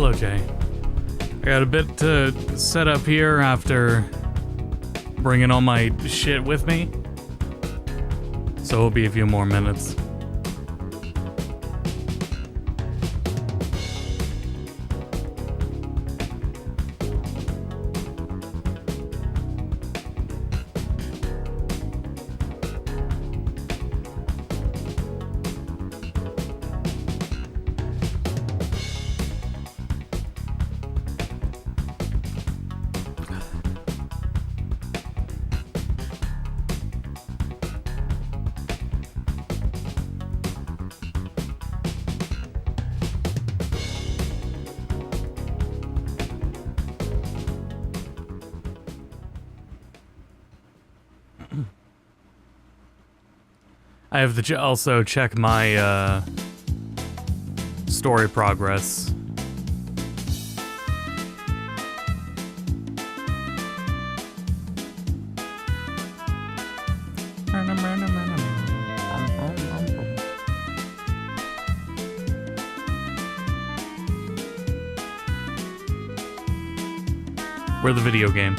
Hello, Jay. I got a bit to set up here after bringing all my shit with me, so it'll be a few more minutes. I have to also check my story progress. We're the video game.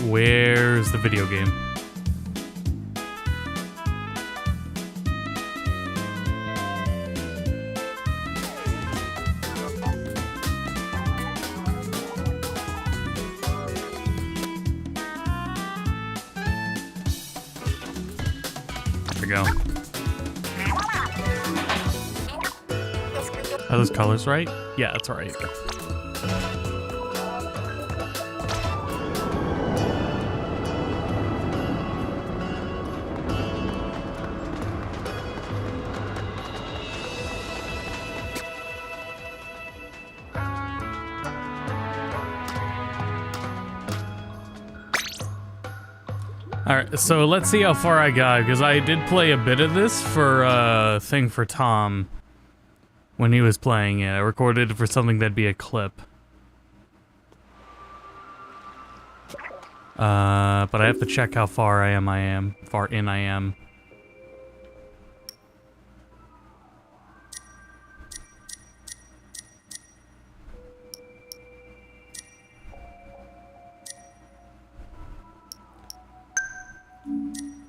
Where's the video game? There we go. Are those colors right? Yeah, that's right. Alright, so let's see how far I got, because I did play a bit of this for thing for Tom when he was playing it. I recorded it for something that'd be a clip. But I have to check how far I am, far in I am.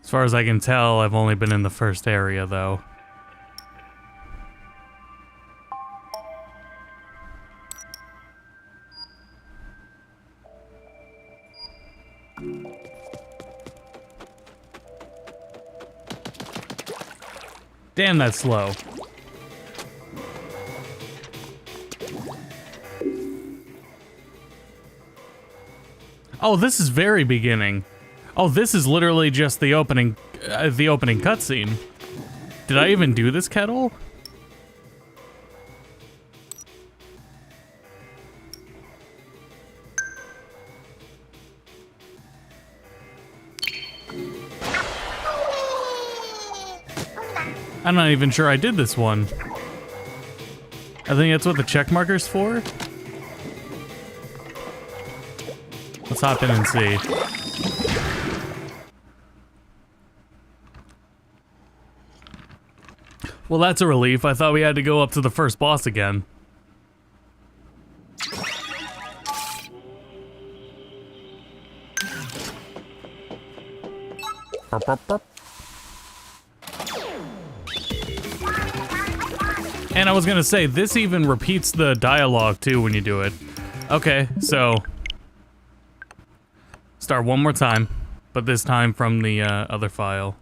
As far as I can tell, I've only been in the first area, though. Damn, that's slow. Oh, this is very beginning. Oh, this is literally just the opening cutscene. Did I even do this, Kettle? I'm not even sure I did this one. I think that's what the check marker's for. Let's hop in and see. Well, that's a relief. I thought we had to go up to the first boss again. Burp, burp, burp. And I was gonna say, this even repeats the dialogue too when you do it. Okay, so start one more time, but this time from the other file.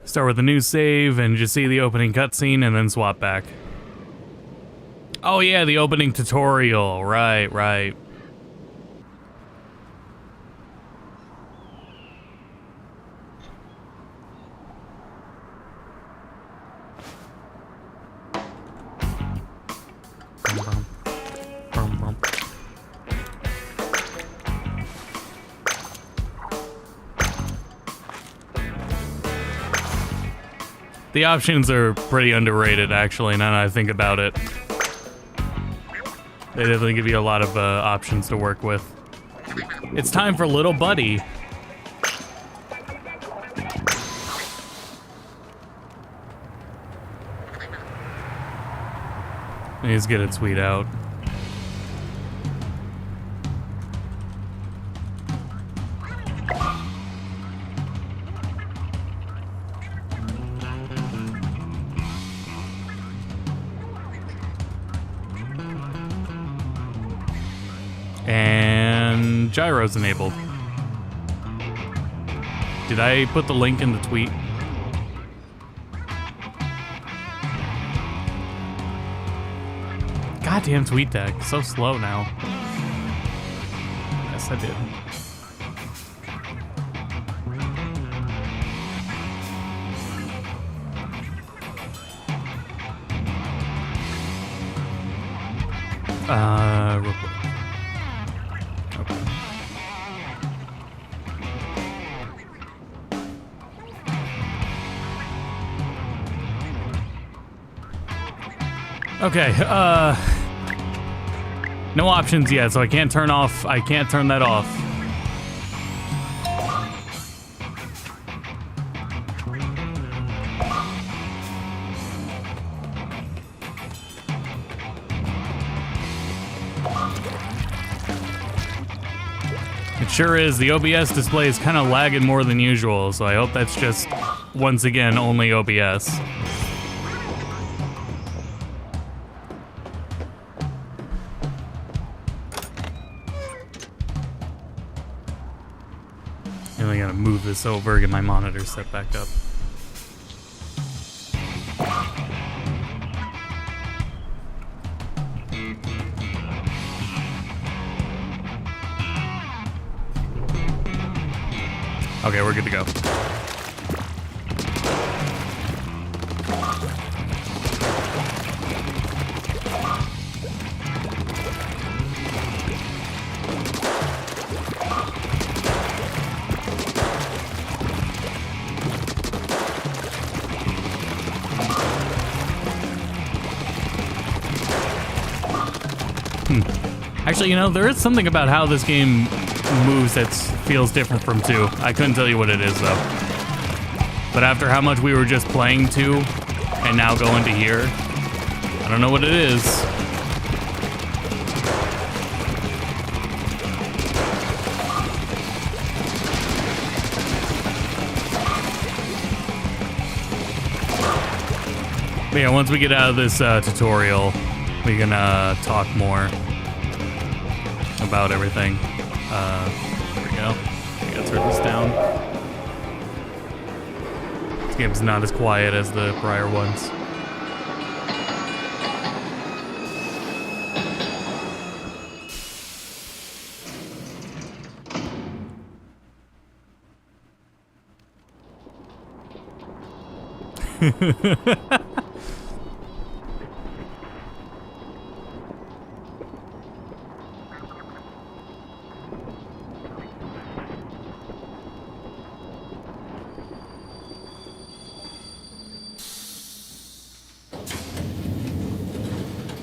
Start with a new save and just see the opening cutscene and then swap back. Oh yeah, the opening tutorial. Right, right. The options are pretty underrated, actually, now that I think about it. They definitely give you a lot of options to work with. It's time for Little Buddy. He's getting sweet out. And gyro's enabled. Did I put the link in the tweet? Goddamn tweet deck, so slow now. Yes, I did. Real quick. Okay, no options yet, so I can't turn that off. It sure is. The OBS display is kind of lagging more than usual, so I hope that's just, once again, only OBS. I gotta move this over, get my monitor set back up. Okay, we're good to go. Actually, you know, there is something about how this game moves that feels different from 2. I couldn't tell you what it is, though. But after how much we were just playing 2, and now going to here, I don't know what it is. But yeah, once we get out of this tutorial, we can talk more about everything. There we go. I gotta turn this down. This game's not as quiet as the prior ones.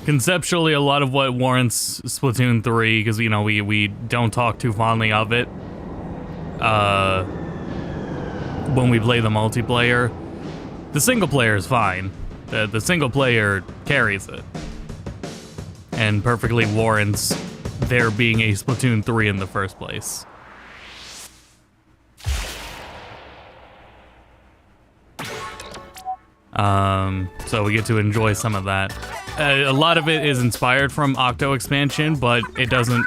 Conceptually, a lot of what warrants Splatoon 3, because, you know, we don't talk too fondly of it when we play the multiplayer. The single player is fine. The single player carries it. And perfectly warrants there being a Splatoon 3 in the first place. So we get to enjoy some of that. A lot of it is inspired from Octo expansion, but it doesn't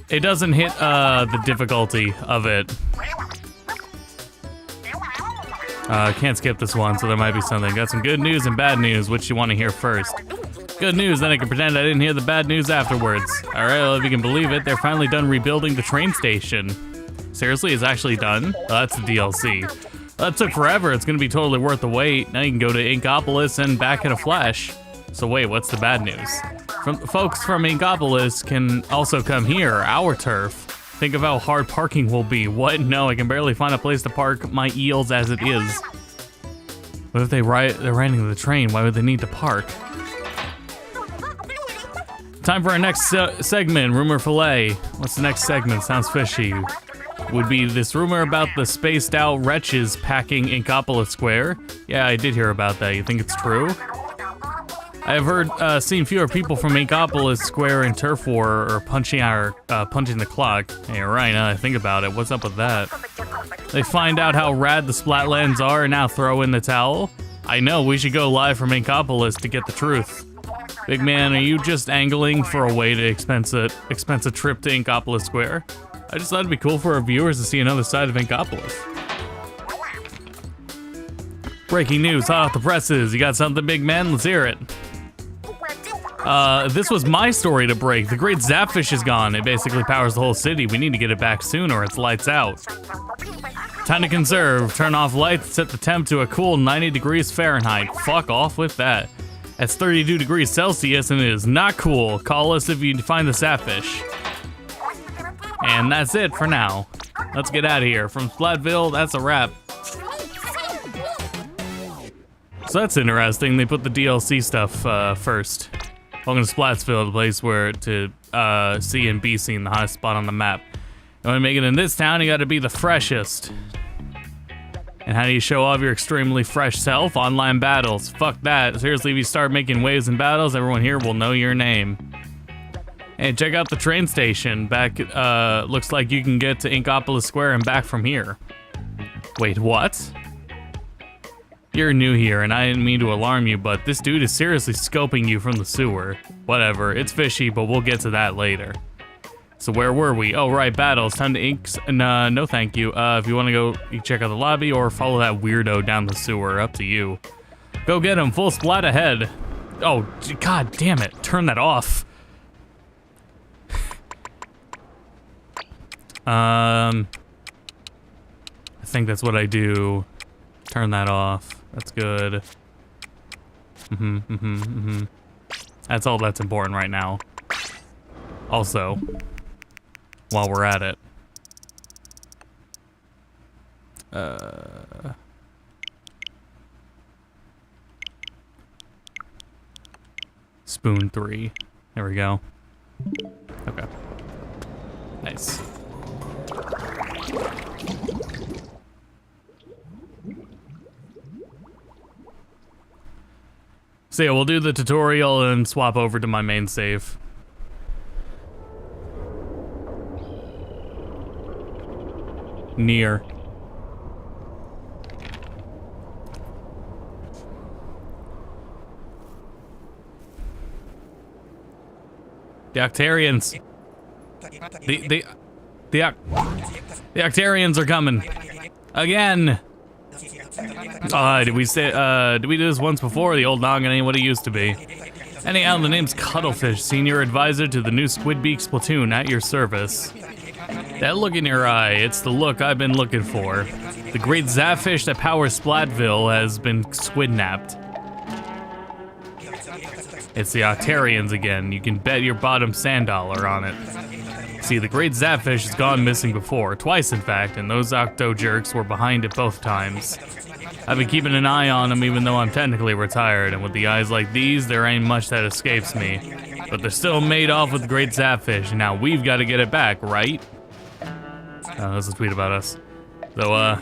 hit the difficulty of it. Can't skip this one, so there might be something. Got some good news and bad news. Which you want to hear first? Good news, then I can pretend I didn't hear the bad news afterwards. Alright, well, if you can believe it, they're finally done rebuilding the train station. Seriously, it's actually done? Well, that's the DLC. That took forever. It's gonna be totally worth the wait. Now you can go to Inkopolis and back in a flash. So wait, what's the bad news? Folks from Inkopolis can also come here, our turf. Think of how hard parking will be. What? No, I can barely find a place to park my eels as it is. What if they're riding the train? Why would they need to park? Time for our next segment, Rumor Filet. What's the next segment? Sounds fishy. Would be this rumor about the spaced out wretches packing Inkopolis Square. Yeah, I did hear about that. You think it's true? I have seen fewer people from Inkopolis Square in Turf War or punching the clock. Hey, right, now I think about it. What's up with that? They find out how rad the Splatlands are and now throw in the towel? I know, we should go live from Inkopolis to get the truth. Big man, are you just angling for a way to expense a trip to Inkopolis Square? I just thought it'd be cool for our viewers to see another side of Inkopolis. Breaking news, hot off the presses. You got something, big man? Let's hear it. This was my story to break. The great Zapfish is gone. It basically powers the whole city. We need to get it back soon or it's lights out. Time to conserve. Turn off lights, set the temp to a cool 90 degrees Fahrenheit. Fuck off with that. That's 32 degrees Celsius and it is not cool. Call us if you find the Zapfish. And that's it for now. Let's get out of here. From Splatville, that's a wrap. So that's interesting. They put the DLC stuff first. Welcome to Splatsville, the place where to see and be seen, the hottest spot on the map. You want to make it in this town, you gotta be the freshest. And how do you show off your extremely fresh self? Online battles. Fuck that. Seriously, if you start making waves in battles, everyone here will know your name. Hey, check out the train station. Back, looks like you can get to Inkopolis Square and back from here. Wait, what? You're new here, and I didn't mean to alarm you, but this dude is seriously scoping you from the sewer. Whatever, it's fishy, but we'll get to that later. So where were we? Oh, right, battles. Time to inks. No thank you. If you want to go, you check out the lobby or follow that weirdo down the sewer. Up to you. Go get him. Full splat ahead. Oh, god damn it. Turn that off. I think that's what I do. Turn that off. That's good. That's all that's important right now. Also, while we're at it. Spoon 3. There we go. Okay. Nice. So yeah, we'll do the tutorial and swap over to my main save. Near. The Octarians. The Octarians are coming. Again. Did we do this once before? The old noggin ain't what it used to be. Anyhow, the name's Cuttlefish, senior advisor to the new Squidbeak Splatoon, at your service. That look in your eye, it's the look I've been looking for. The great Zapfish that powers Splatville has been squidnapped. It's the Octarians again. You can bet your bottom sand dollar on it. See, the great Zapfish has gone missing before, twice in fact, and those Octo jerks were behind it both times. I've been keeping an eye on them even though I'm technically retired, and with the eyes like these, there ain't much that escapes me. But they're still made off with the great Zapfish, and now we've got to get it back, right? That's a tweet about us. So,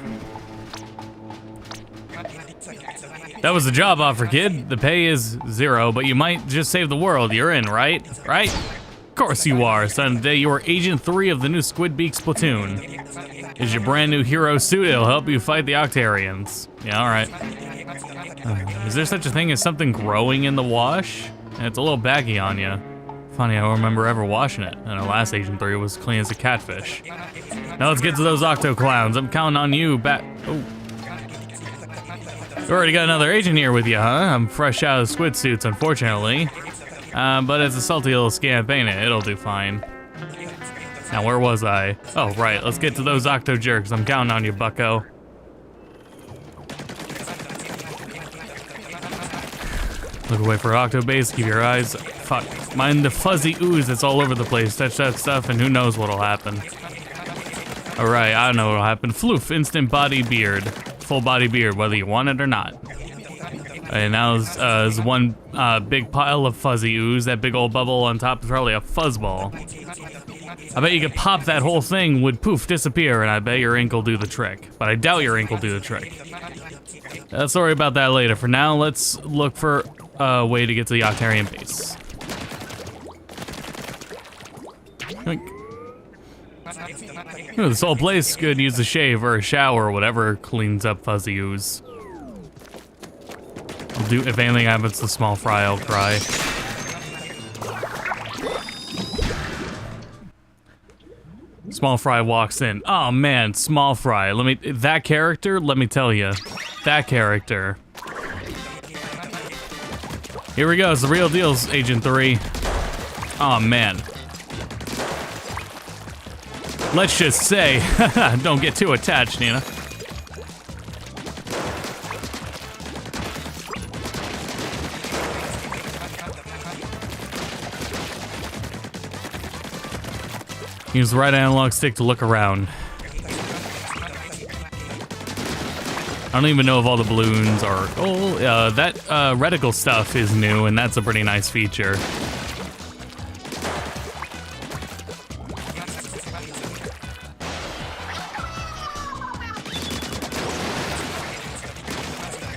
that was the job offer, kid. The pay is 0, but you might just save the world. You're in, right? Right? Of course you are, son. Today you are Agent 3 of the new Squidbeak Splatoon. Is your brand new hero suit? It'll help you fight the Octarians. Yeah, alright. Is there such a thing as something growing in the wash? It's a little baggy on you. Funny, I don't remember ever washing it, and our last Agent 3 was clean as a catfish. Now let's get to those Octo Clowns. I'm counting on you, Oh. You already got another agent here with you, huh? I'm fresh out of squid suits, unfortunately. But it's a salty little scamp, ain't it? It'll do fine. Now, where was I? Oh, right. Let's get to those Octo jerks. I'm counting on you, bucko. Look away for Octo base. Keep your eyes... Fuck. Mind the fuzzy ooze that's all over the place. Touch that stuff and who knows what'll happen. Alright, I don't know what'll happen. Floof. Instant body beard. Full body beard, whether you want it or not. And now there's one big pile of fuzzy ooze. That big old bubble on top is probably a fuzzball. I bet you could pop that whole thing, would poof, disappear, and I bet your ink will do the trick. But I doubt your ink will do the trick. Sorry about that later. For now, let's look for a way to get to the Octarian base. This whole place could use a shave or a shower or whatever cleans up fuzzy ooze. I'll do, if anything happens to small fry, I'll cry. Small fry walks in. Oh man, small fry. That character, let me tell you. That character. Here we go, it's the real deal, Agent 3. Oh man. Let's just say, don't get too attached, Nina. Use the right analog stick to look around. I don't even know if all the balloons are... Oh, that reticle stuff is new, and that's a pretty nice feature.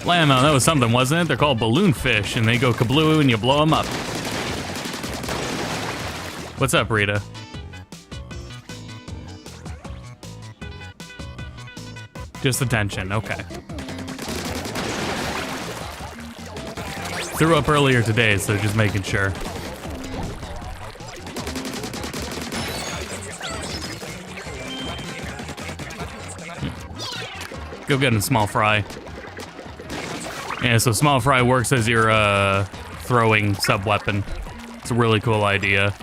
Blammo, that was something, wasn't it? They're called balloon fish, and they go kablooey and you blow them up. What's up, Rita? Just attention, okay. Threw up earlier today, so just making sure. Go get a small fry. Yeah, so small fry works as your throwing sub-weapon. It's a really cool idea.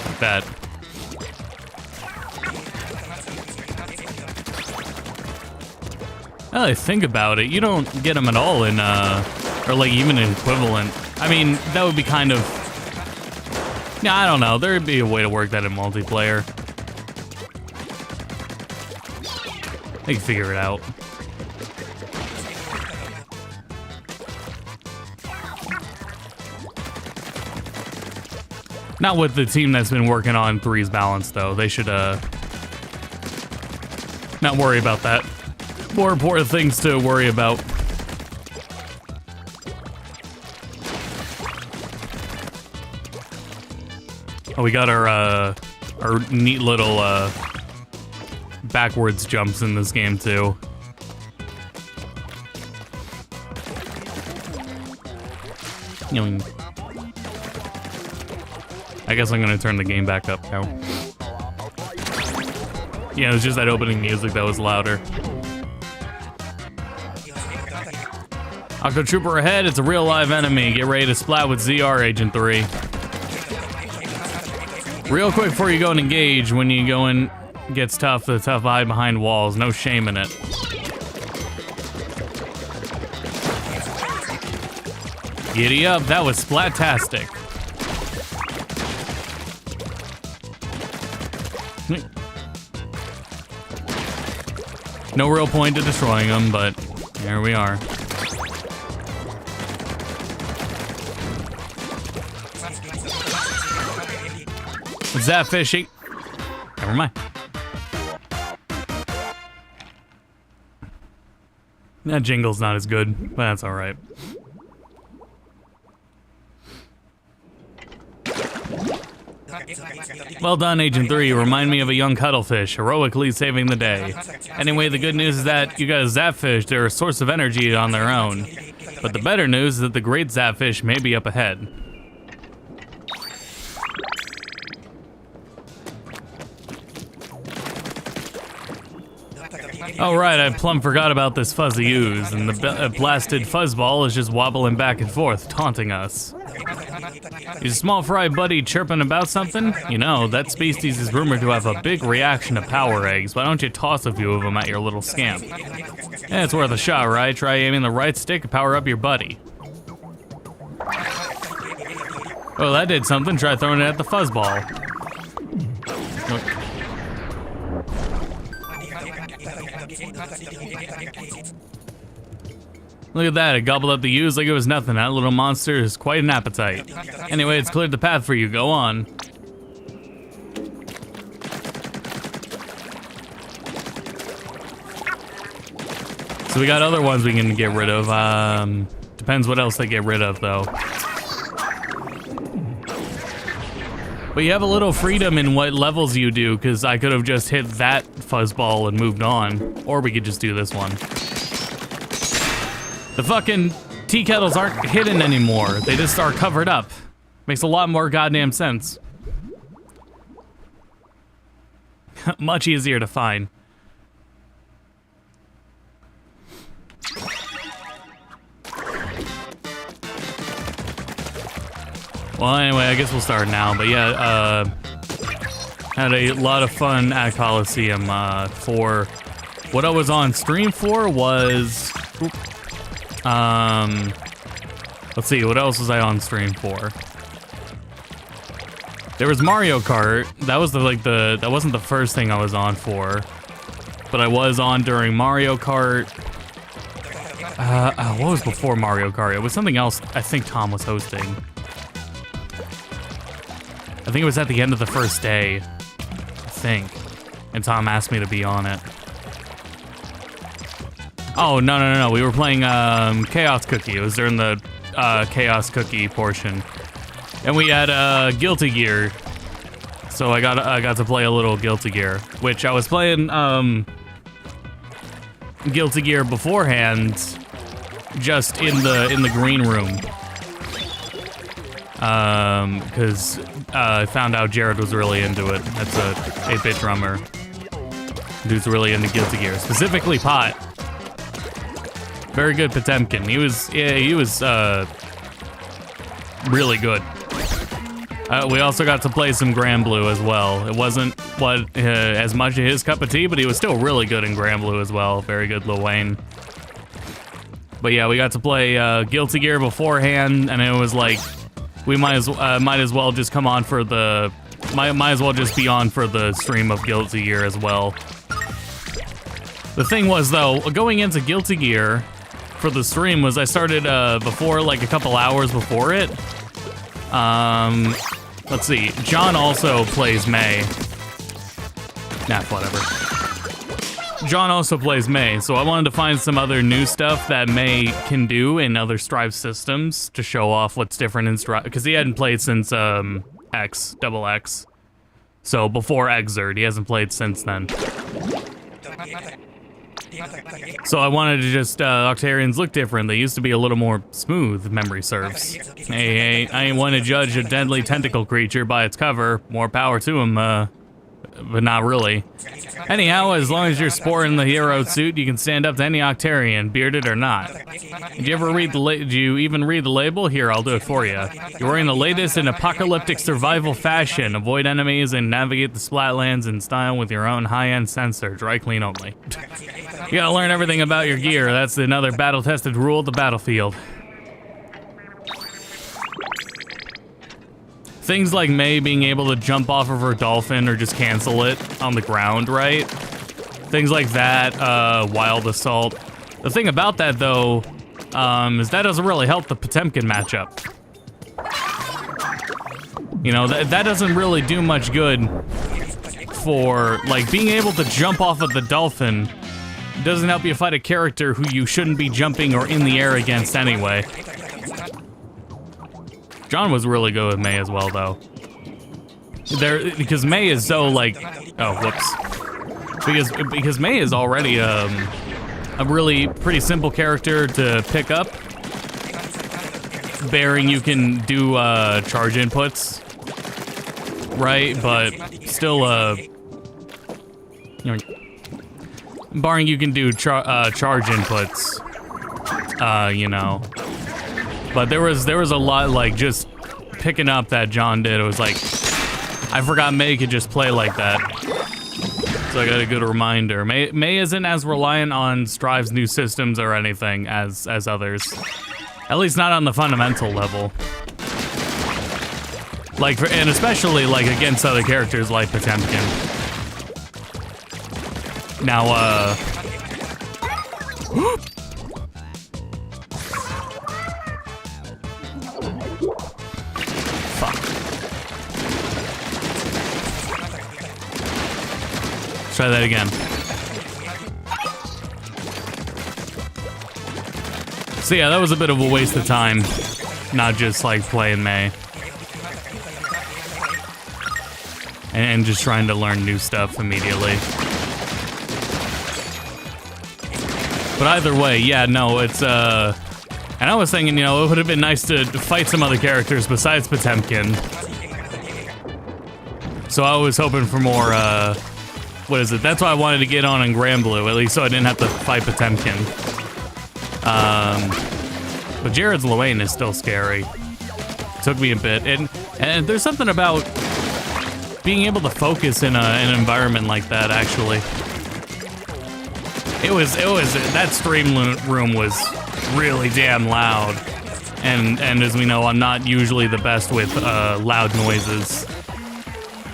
Like that. Now that I think about it, you don't get them at all in, or like even an equivalent. I mean, that would be kind of, yeah, I don't know. There'd be a way to work that in multiplayer. They can figure it out. Not with the team that's been working on 3's balance, though. They should, not worry about that. More important things to worry about. Oh, we got our neat little, backwards jumps in this game, too. I guess I'm gonna turn the game back up now. Yeah, it was just that opening music that was louder. Octo Trooper ahead, it's a real live enemy. Get ready to splat with ZR, Agent 3. Real quick before you go and engage, when you go in, gets tough, the tough hide behind walls, no shame in it. Giddy up, that was splat-tastic. No real point to destroying them, but here we are. What's that, fishy? Never mind. That jingle's not as good, but that's alright. Well done, Agent 3. You remind me of a young cuttlefish, heroically saving the day. Anyway, the good news is that you got a zapfish. They're a source of energy on their own. But the better news is that the great zapfish may be up ahead. Oh right, I plumb forgot about this fuzzy ooze, and the blasted fuzzball is just wobbling back and forth, taunting us. Is Small Fry Buddy chirping about something? You know, that species is rumored to have a big reaction to power eggs. Why don't you toss a few of them at your little scamp? Yeah, it's worth a shot, right? Try aiming the right stick to power up your buddy. Oh, that did something. Try throwing it at the fuzzball. Look at that, it gobbled up the ooze like it was nothing. That little monster is quite an appetite. Anyway, it's cleared the path for you. Go on. So we got other ones we can get rid of. Depends what else they get rid of, though. But you have a little freedom in what levels you do, because I could have just hit that fuzzball and moved on. Or we could just do this one. The fucking tea kettles aren't hidden anymore. They just are covered up. Makes a lot more goddamn sense. Much easier to find. Well, anyway, I guess we'll start now. But yeah, had a lot of fun at Coliseum. For what I was on stream for was, let's see, what else was I on stream for? There was Mario Kart. That was that wasn't the first thing I was on for, but I was on during Mario Kart. What was before Mario Kart? It was something else. I think Tom was hosting. I think it was at the end of the first day, I think, and Tom asked me to be on it. Oh, no, we were playing Chaos Cookie. It was during the Chaos Cookie portion. And we had Guilty Gear. So I got to play a little Guilty Gear, which I was playing Guilty Gear beforehand, just in the green room. Because I found out Jared was really into it. That's a 8-bit drummer. Dude's really into Guilty Gear, specifically Pot. Very good Potemkin. He was really good. We also got to play some Grand Blue as well. It wasn't as much of his cup of tea, but he was still really good in Grand Blue as well. Very good Lil Wayne. But yeah, we got to play Guilty Gear beforehand, and it was like, we might as well just come on for the, might as well just be on for the stream of Guilty Gear as well. The thing was though, going into Guilty Gear for the stream was I started before, like a couple hours before it. Let's see, John also plays May. Nah, whatever. John also plays May, so I wanted to find some other new stuff that May can do in other Strive systems to show off what's different in Strive, because he hadn't played since X, Double X. So before Exert, he hasn't played since then. So I wanted to just, Octarians look different. They used to be a little more smooth, memory serves. Hey, I ain't one to judge a deadly tentacle creature by its cover. More power to him, but not really. Anyhow, as long as you're sporting the hero suit, you can stand up to any Octarian, bearded or not. Did you ever read did you even read the label? Here, I'll do it for you. You're wearing the latest in apocalyptic survival fashion. Avoid enemies and navigate the Splatlands in style with your own high-end sensor. Dry clean only. You gotta learn everything about your gear. That's another battle-tested rule of the battlefield. Things like May being able to jump off of her dolphin or just cancel it on the ground, right? Things like that, Wild Assault. The thing about that, though, is that doesn't really help the Potemkin matchup. You know, that doesn't really do much good for, like, being able to jump off of the dolphin doesn't help you fight a character who you shouldn't be jumping or in the air against anyway. John was really good with May as well, though. Because May is so, like, oh, whoops. Because May is already a really pretty simple character to pick up. Bearing you can do charge inputs, right? But still, you know, barring you can do charge inputs, you know. But there was a lot, like, just picking up that John did. It was like, I forgot May could just play like that. So I got a good reminder. May isn't as reliant on Strive's new systems or anything as others. At least not on the fundamental level. Like, and especially, like, against other characters like Potemkin. Now, Fuck. Let's try that again. So yeah, that was a bit of a waste of time. Not just like playing May. And just trying to learn new stuff immediately. But either way, yeah, no, it's, and I was thinking, you know, it would have been nice to fight some other characters besides Potemkin. So I was hoping for more, what is it? That's why I wanted to get on in Granblue, at least so I didn't have to fight Potemkin. But Jared's Luane is still scary. It took me a bit, and there's something about being able to focus in an environment like that, actually. It was, that stream room was really damn loud. And as we know, I'm not usually the best with loud noises.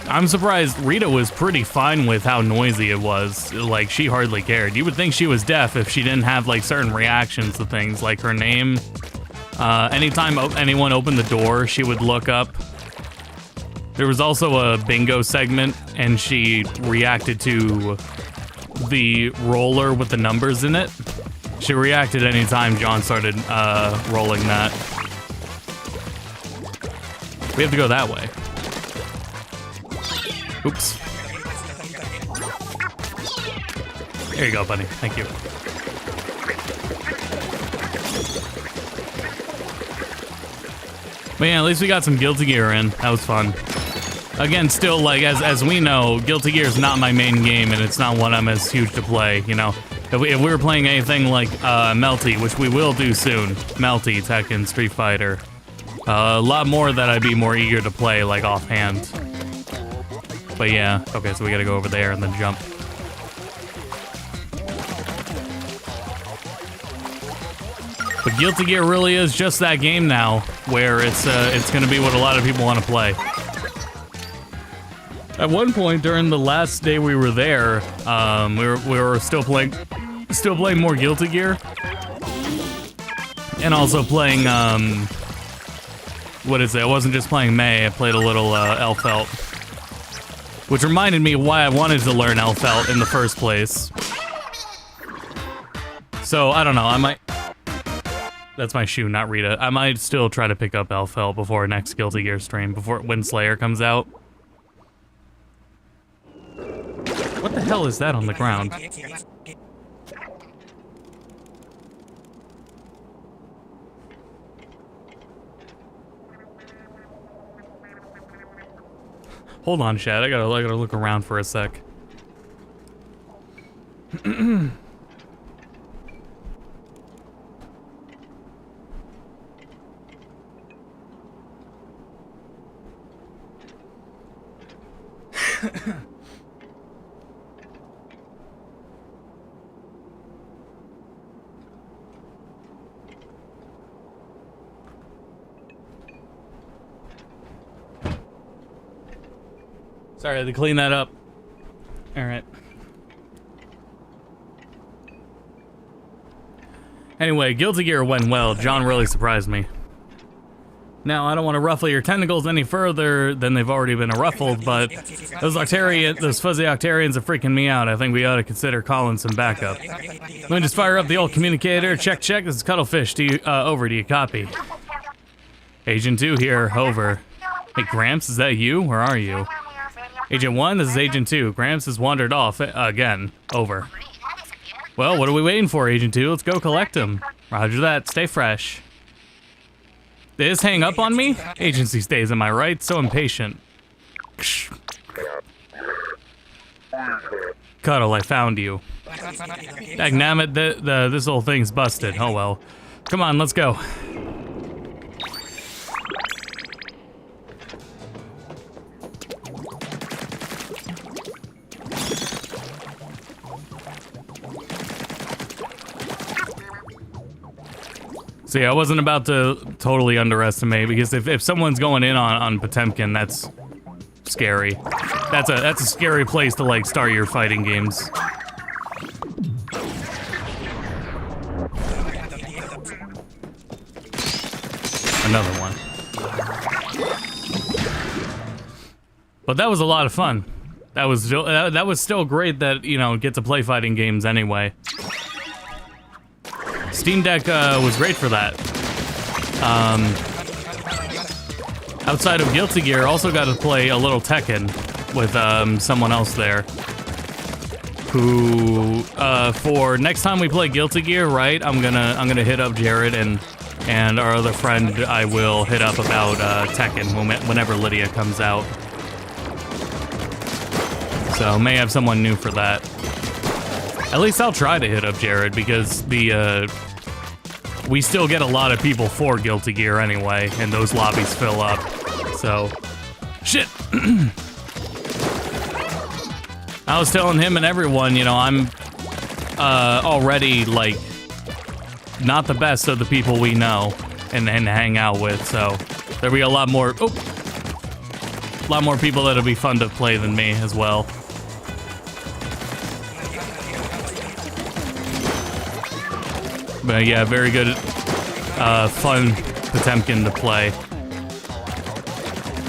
I'm surprised Rita was pretty fine with how noisy it was. Like, she hardly cared. You would think she was deaf if she didn't have, like, certain reactions to things, like her name. Anytime anyone opened the door, she would look up. There was also a bingo segment, and she reacted to the roller with the numbers in it. She reacted anytime John started rolling that. We have to go that way. Oops. There you go, buddy. Thank you. But yeah, at least we got some Guilty Gear in. That was fun. Again, still, like, as we know, Guilty Gear is not my main game, and it's not one I'm as huge to play, you know? If we were playing anything like Melty, which we will do soon, Melty, Tekken, Street Fighter, a lot more that I'd be more eager to play, like, offhand. But yeah, okay, so we gotta go over there and then jump. But Guilty Gear really is just that game now, where it's gonna be what a lot of people want to play. At one point during the last day we were there, we were still playing more Guilty Gear, and also playing what is it? I wasn't just playing May. I played a little Elfelt, which reminded me why I wanted to learn Elfelt in the first place. So I don't know. I might. That's my shoe, not Rita. I might still try to pick up Elfelt before next Guilty Gear stream, when Slayer comes out. What the hell is that on the ground? Hold on, Chad. I gotta look around for a sec. Sorry, I had to clean that up. Alright. Anyway, Guilty Gear went well. John really surprised me. Now, I don't want to ruffle your tentacles any further than they've already been ruffled, but those fuzzy Octarians are freaking me out. I think we ought to consider calling some backup. Let me just fire up the old communicator. Check, this is Cuttlefish. Over, do you copy? Agent 2 here, over. Hey, Gramps, is that you? Where are you? Agent 1, this is Agent 2. Gramps has wandered off again. Over. Well, what are we waiting for, Agent 2? Let's go collect him. Roger that. Stay fresh. They just hang up on me? Agency stays, am I right? So impatient. Cuddle, I found you. Dagnammit, this whole thing's busted. Oh well. Come on, let's go. See, I wasn't about to totally underestimate, because if someone's going in on Potemkin, that's scary. That's a scary place to, like, start your fighting games. Another one. But that was a lot of fun. That was still great that, you know, get to play fighting games anyway. Steam Deck was great for that. Outside of Guilty Gear, also got to play a little Tekken with someone else there. Who for next time we play Guilty Gear, right? I'm gonna hit up Jared and our other friend. I will hit up about Tekken whenever Lydia comes out. So may have someone new for that. At least I'll try to hit up Jared because we still get a lot of people for Guilty Gear anyway, and those lobbies fill up. So, shit. I was telling him and everyone, you know, I'm already like not the best of the people we know and hang out with. So there'll be a lot more people that'll be fun to play than me as well. But yeah, very good, fun Potemkin to play.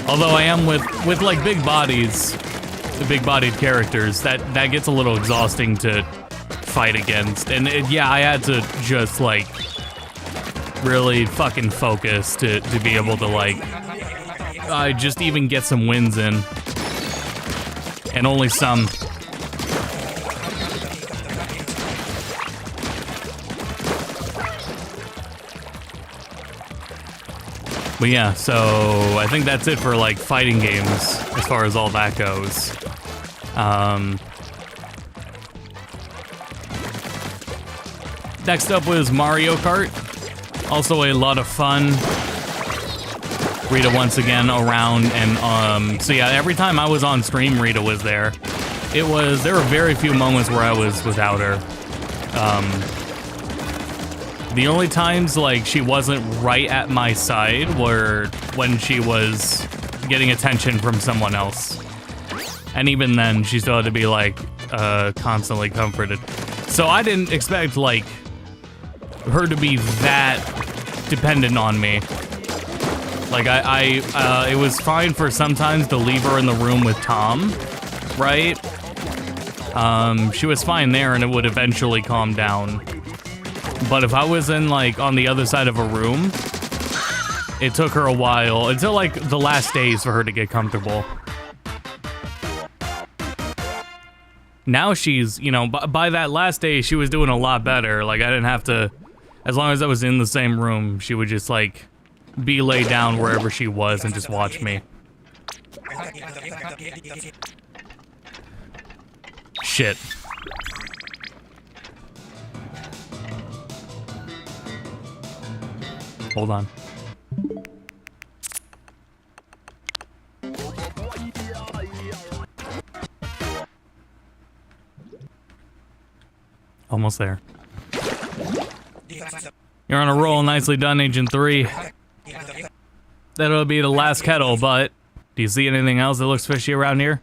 Although I am with like big bodies, the big-bodied characters, that gets a little exhausting to fight against. And yeah, I had to just like really fucking focus to be able to like just even get some wins in, and only some. But yeah, so I think that's it for like fighting games as far as all that goes. Next up was Mario Kart. Also a lot of fun. Rita once again around, and so yeah, every time I was on stream, Rita was there. There were very few moments where I was without her. The only times like she wasn't right at my side were when she was getting attention from someone else. And even then, she still had to be like constantly comforted. So I didn't expect like her to be that dependent on me. Like it was fine for sometimes to leave her in the room with Tom, right? She was fine there and it would eventually calm down. But if I was in like on the other side of a room, it took her a while, until like the last days for her to get comfortable. Now she's, you know, by that last day, she was doing a lot better. Like I didn't have to, as long as I was in the same room, she would just like be laid down wherever she was and just watch me. Shit. Hold on. Almost there. You're on a roll. Nicely done, Agent 3. That'll be the last kettle, but do you see anything else that looks fishy around here?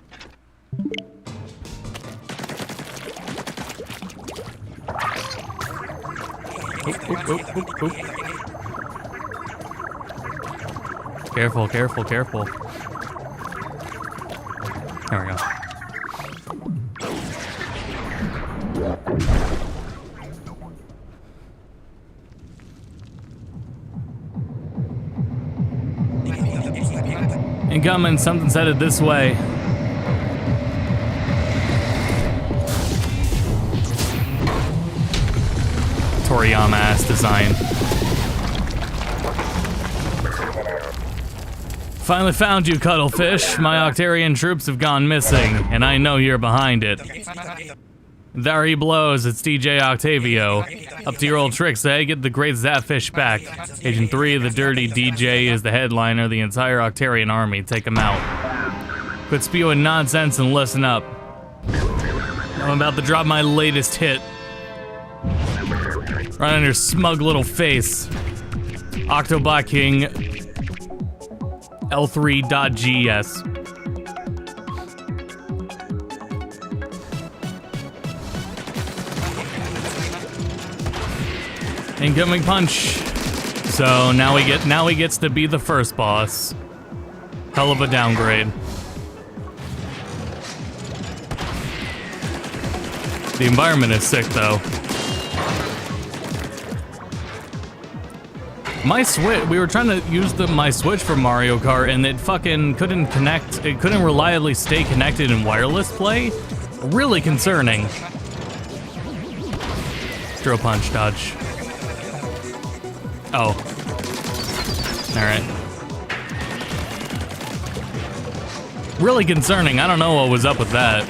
Oop, oop, oop, oop, oop. Careful, careful, careful. There we go. Incoming, something's headed this way. Toriyama-ass design. Finally found you, Cuttlefish. My Octarian troops have gone missing, and I know you're behind it. There he blows, it's DJ Octavio. Up to your old tricks, eh? Get the great Zapfish back. Agent 3, the dirty DJ, is the headliner of the entire Octarian army. Take him out. Quit spewing nonsense and listen up. I'm about to drop my latest hit. Right on your smug little face. Octobot King L3.GS. Incoming punch. So now he gets to be the first boss. Hell of a downgrade. The environment is sick though. My Switch, we were trying to use my Switch for Mario Kart and it fucking couldn't connect, it couldn't reliably stay connected in wireless play. Really concerning. Drill punch, dodge. Oh. Alright. Really concerning, I don't know what was up with that.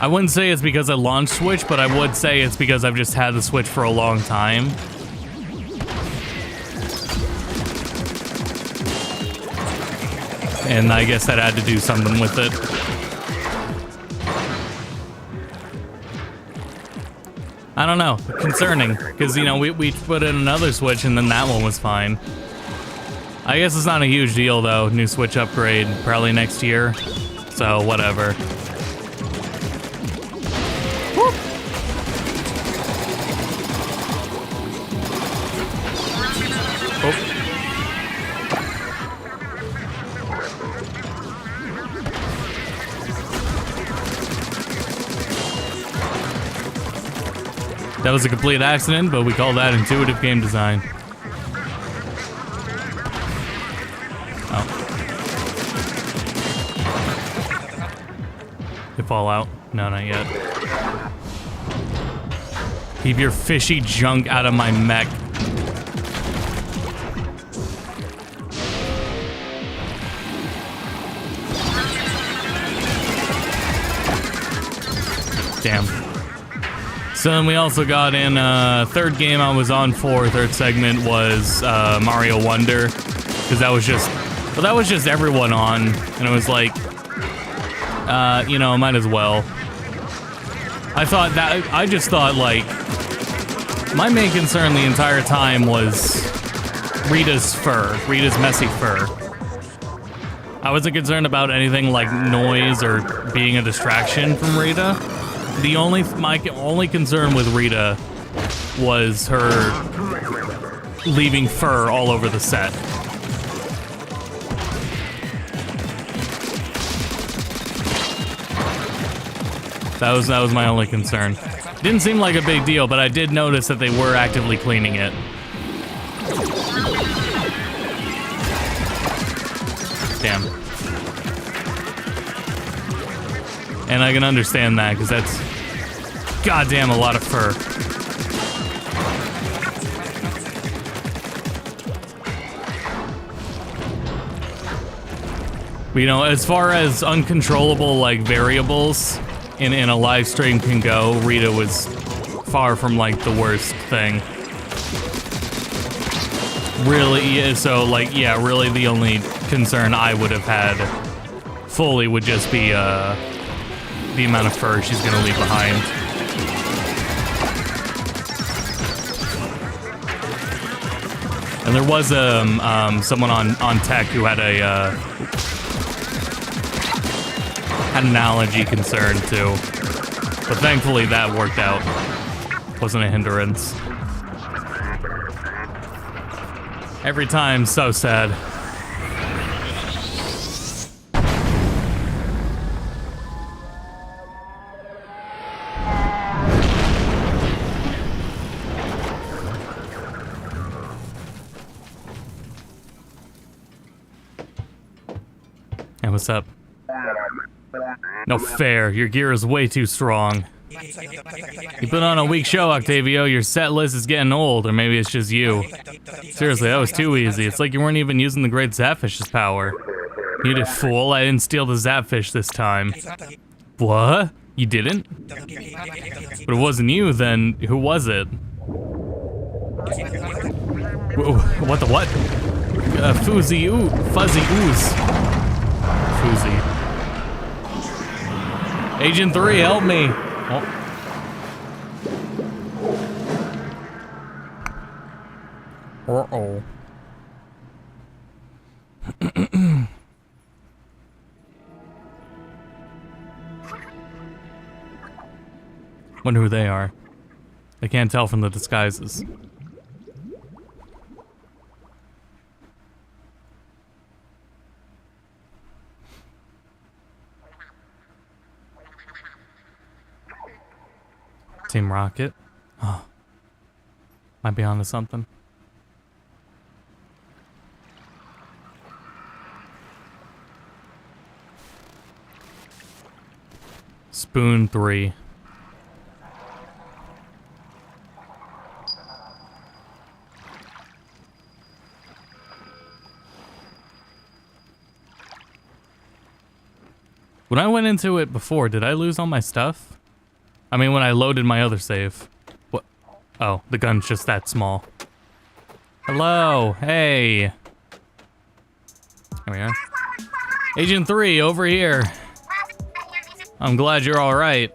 I wouldn't say it's because I launched Switch, but I would say it's because I've just had the Switch for a long time. And I guess that had to do something with it. I don't know, concerning, because you know, we put in another Switch and then that one was fine. I guess it's not a huge deal though, new Switch upgrade, probably next year, so whatever. That was a complete accident, but we call that intuitive game design. Oh. They fall out? No, not yet. Keep your fishy junk out of my mech. Damn. So then we also got in third game I was on for, third segment was Mario Wonder, because that was just, well, that was just everyone on, and it was like, you know, might as well. I just thought like, my main concern the entire time was Rita's fur, Rita's messy fur. I wasn't concerned about anything like noise or being a distraction from Rita. My only concern with Rita was her leaving fur all over the set. That was my only concern. Didn't seem like a big deal, but I did notice that they were actively cleaning it. Damn. And I can understand that, because that's goddamn a lot of fur. But, you know, as far as uncontrollable, like, variables in a live stream can go, Rita was far from, like, the worst thing. Really, so, like, yeah, really the only concern I would have had fully would just be, the amount of fur she's gonna leave behind. And there was someone on tech who had an allergy concern too, but thankfully that worked out. Wasn't a hindrance. Every time, so sad. What's up? No fair. Your gear is way too strong. You put on a weak show, Octavio. Your set list is getting old, or maybe it's just you. Seriously, that was too easy. It's like you weren't even using the great Zapfish's power. You did fool. I didn't steal the Zapfish this time. What? You didn't? But it wasn't you, then who was it? What the what? Fuzzy ooze. Fuzzy. Agent 3, help me. Oh. Uh-oh. Wonder who they are. They can't tell from the disguises. Team Rocket. Oh. Might be onto something. Spoon 3. When I went into it before, did I lose all my stuff? I mean, when I loaded my other save. What? Oh, the gun's just that small. Hello, hey. Here we are. Agent 3, over here. I'm glad you're alright.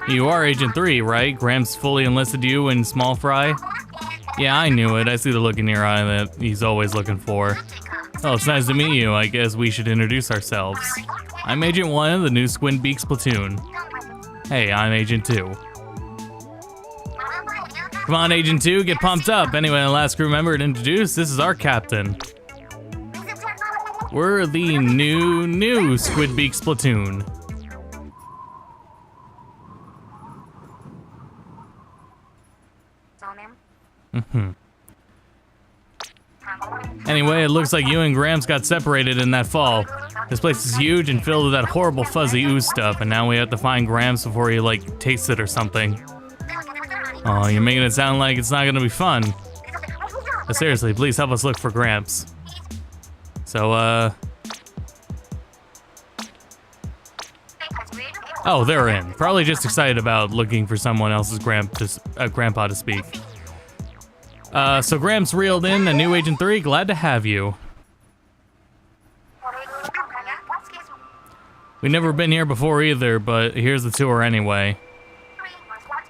You are Agent 3, right? Gramps fully enlisted you in Small Fry? Yeah, I knew it. I see the look in your eye that he's always looking for. Oh, it's nice to meet you. I guess we should introduce ourselves. I'm Agent 1 of the new Squid Beaks platoon. Hey, I'm Agent 2. Come on, Agent 2, get pumped up. Anyway, the last crew member to introduce, this is our captain. We're the new Squid Beaks platoon. Anyway, it looks like you and Gramps got separated in that fall. This place is huge and filled with that horrible fuzzy ooze stuff, and now we have to find Gramps before he, like, tastes it or something. Oh, you're making it sound like it's not gonna be fun. But seriously, please help us look for Gramps. So, oh, they're in. Probably just excited about looking for someone else's grandpa to speak. So Gramps reeled in a new Agent 3. Glad to have you. We've never been here before either, but here's the tour anyway.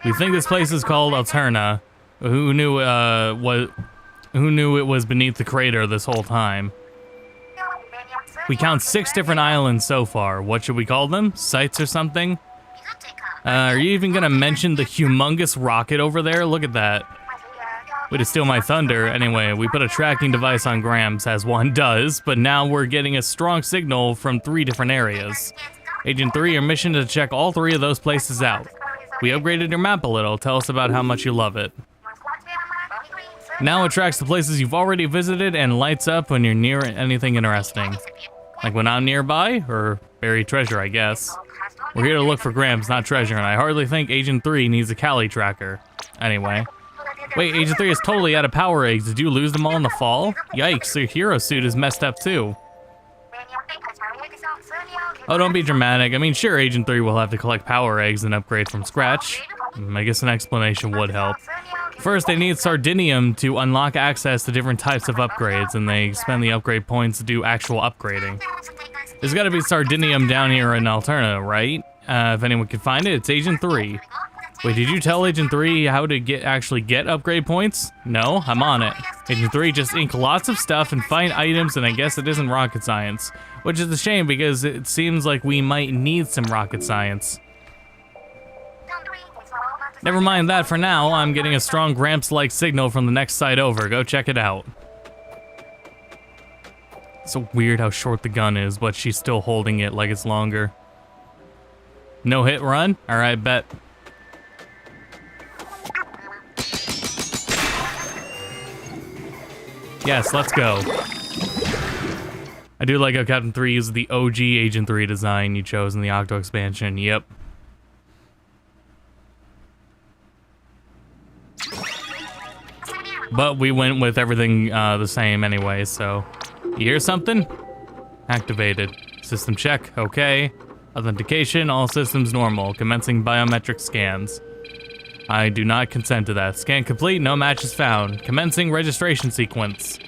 We think this place is called Alterna. Who knew it was beneath the crater this whole time? We count 6 different islands so far. What should we call them? Sites or something? Are you even gonna mention the humongous rocket over there? Look at that. Way to steal my thunder. Anyway, we put a tracking device on Gramps, as one does, but now we're getting a strong signal from 3 different areas. Agent 3, your mission is to check all 3 of those places out. We upgraded your map a little. Tell us about how much you love it. Now it tracks the places you've already visited and lights up when you're near anything interesting. Like when I'm nearby? Or buried treasure, I guess. We're here to look for Gramps, not treasure, and I hardly think Agent 3 needs a Cali tracker. Anyway. Wait, Agent 3 is totally out of power eggs. Did you lose them all in the fall? Yikes, your hero suit is messed up too. Oh, don't be dramatic. I mean, sure, Agent 3 will have to collect power eggs and upgrade from scratch. I guess an explanation would help. First, they need Sardinium to unlock access to different types of upgrades, and they spend the upgrade points to do actual upgrading. There's gotta be Sardinium down here in Alterna, right? If anyone can find it, it's Agent 3. Wait, did you tell Agent 3 how to actually get upgrade points? No, I'm on it. Agent 3, just ink lots of stuff and find items, and I guess it isn't rocket science. Which is a shame, because it seems like we might need some rocket science. Never mind that for now. I'm getting a strong Gramps-like signal from the next site over. Go check it out. It's so weird how short the gun is, but she's still holding it like it's longer. No hit run? Alright, bet. Yes, let's go. I do like how Captain 3 uses the OG Agent 3 design you chose in the Octo expansion. Yep. But we went with everything the same anyway, so... You hear something? Activated. System check, okay. Authentication, all systems normal. Commencing biometric scans. I do not consent to that. Scan complete, no matches found. Commencing registration sequence.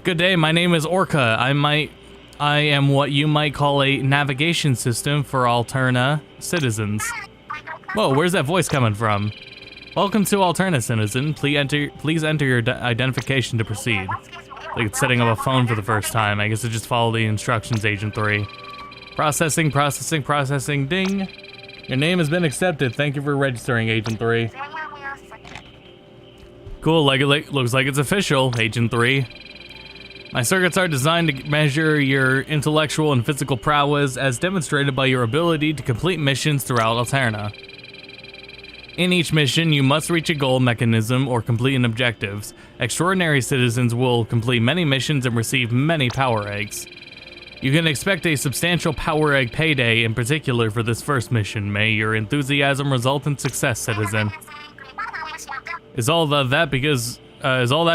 Good day, my name is Orca. I am what you might call a navigation system for Alterna citizens. Whoa, where's that voice coming from? Welcome to Alterna, citizen. Please enter your identification to proceed. Like it's setting up a phone for the first time. I guess it just follow the instructions, Agent 3. Processing, ding. Your name has been accepted. Thank you for registering, Agent 3. Cool, looks like it's official, Agent 3. My circuits are designed to measure your intellectual and physical prowess as demonstrated by your ability to complete missions throughout Alterna. In each mission, you must reach a goal mechanism or complete an objective. Extraordinary citizens will complete many missions and receive many power eggs. You can expect a substantial power egg payday in particular for this first mission. May your enthusiasm result in success, citizen. Is all that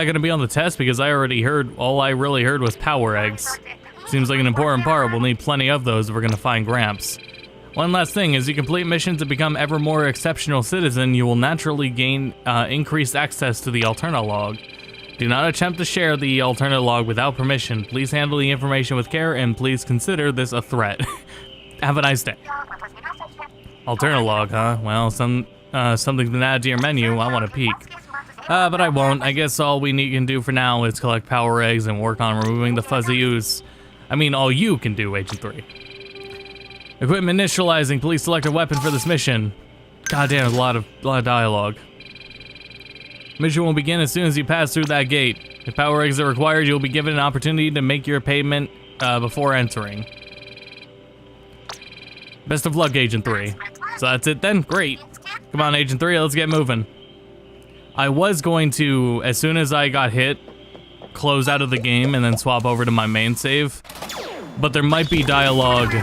gonna be on the test? Because all I really heard was power eggs. Seems like an important part. We'll need plenty of those if we're gonna find Gramps. One last thing, as you complete missions and become ever more exceptional citizen, you will naturally gain increased access to the Alterna log. Do not attempt to share the Alterna log without permission. Please handle the information with care and please consider this a threat. Have a nice day. Alterna log, huh? Well, something's been added to your menu. I want to peek. But I won't. I guess all we can do for now is collect power eggs and work on removing the fuzzy ooze. I mean, all you can do, Agent 3. Equipment initializing. Please select a weapon for this mission. God damn, there's a lot of dialogue. Mission will begin as soon as you pass through that gate. If power eggs are required, you'll be given an opportunity to make your payment before entering. Best of luck, Agent 3. So that's it then? Great. Come on, Agent 3, let's get moving. I was going to, as soon as I got hit, close out of the game and then swap over to my main save. But there might be dialogue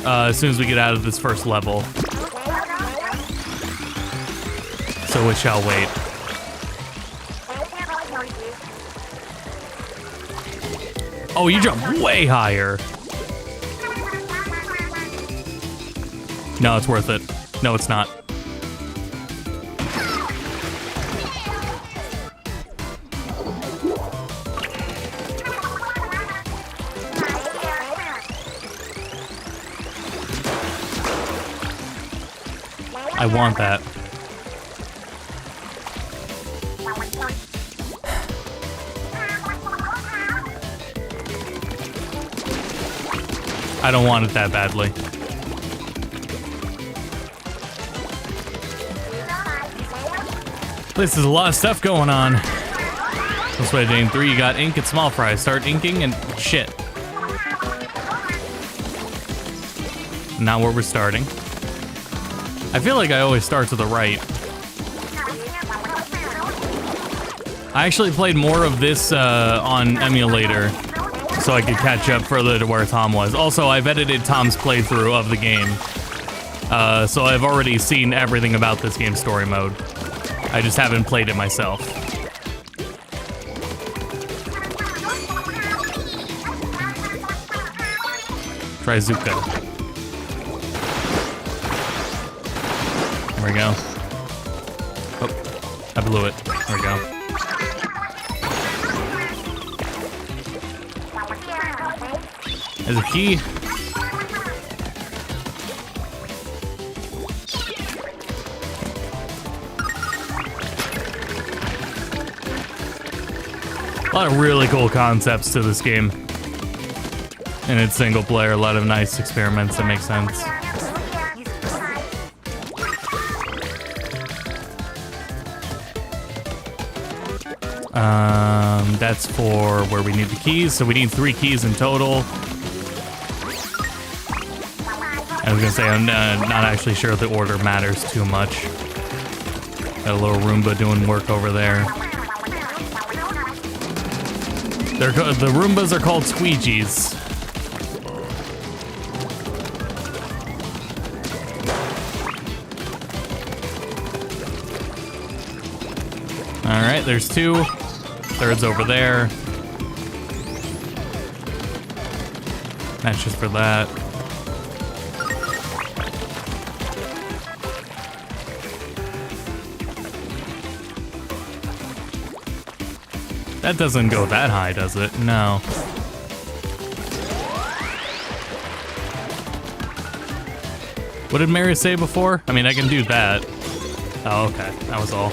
as soon as we get out of this first level. So we shall wait. Oh, you jumped way higher. No, it's worth it. No, it's not. I want that. I don't want it that badly. This is a lot of stuff going on. This way, Dame 3, you got ink and small fry. Start inking and shit. Not where we're starting. I feel like I always start to the right. I actually played more of this on emulator, so I could catch up further to where Tom was. Also, I've edited Tom's playthrough of the game, so I've already seen everything about this game's story mode. I just haven't played it myself. Try Zuka. There we go. Oh, I blew it. There we go. There's a key. A lot of really cool concepts to this game. And it's single player, a lot of nice experiments that make sense. That's for where we need the keys, so we need 3 keys in total. I was gonna say, I'm not actually sure if the order matters too much. Got a little Roomba doing work over there. The Roombas are called squeegees. Alright, there's 2. Third's over there. That's just for that. That doesn't go that high, does it? No. What did Mary say before? I mean, I can do that. Oh, okay. That was all.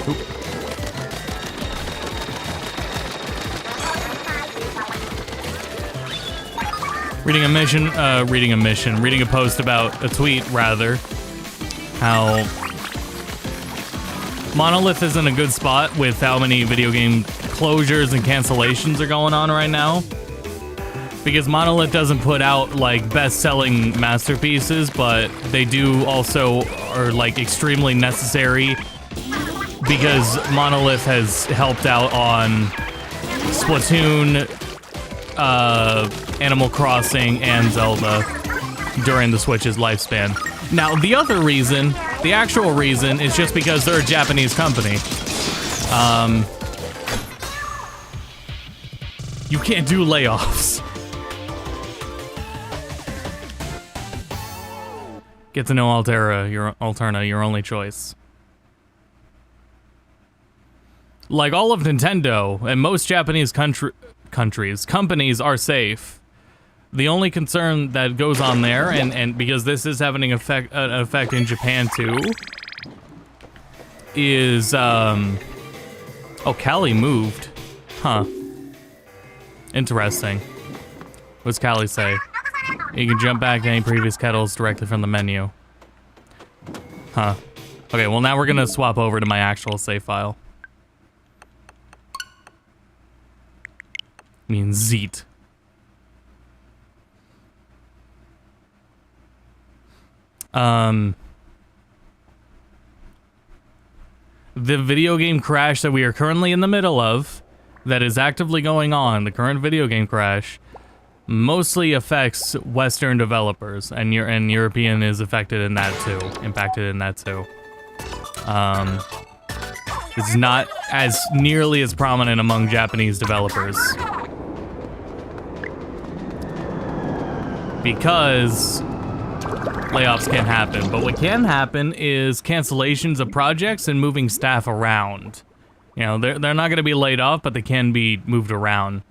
Oop. reading a post about a tweet, rather, how Monolith is in a good spot with how many video game closures and cancellations are going on right now. Because Monolith doesn't put out, like, best-selling masterpieces, but they do also are, like, extremely necessary because Monolith has helped out on Splatoon, Animal Crossing, and Zelda during the Switch's lifespan. Now, the other reason, the actual reason, is just because they're a Japanese company. You can't do layoffs. Get to know Alterna, your only choice. Like all of Nintendo and most Japanese companies are safe. The only concern that goes on there, and because this is having an effect in Japan too, is oh, Callie moved, huh? Interesting. What's Callie say? You can jump back to any previous kettles directly from the menu. Huh. Okay, well now we're gonna swap over to my actual save file. Means Zeet. The video game crash that we are currently in the middle of, that is actively going on, the current video game crash, mostly affects Western developers, and European is affected in that too, impacted in that too. It's not as nearly as prominent among Japanese developers. Because layoffs can happen, but what can happen is cancellations of projects and moving staff around. You know, they're not going to be laid off, but they can be moved around.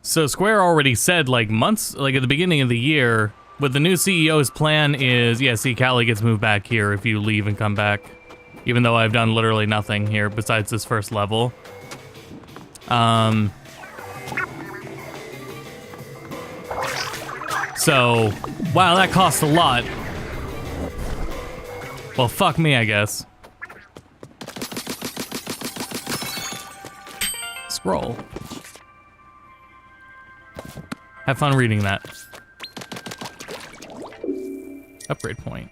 So Square already said, like, months, like at the beginning of the year, with the new CEO's plan is, yeah, see, Callie gets moved back here if you leave and come back. Even though I've done literally nothing here besides this first level. So, wow, that costs a lot. Well, fuck me, I guess. Scroll. Have fun reading that. Upgrade point.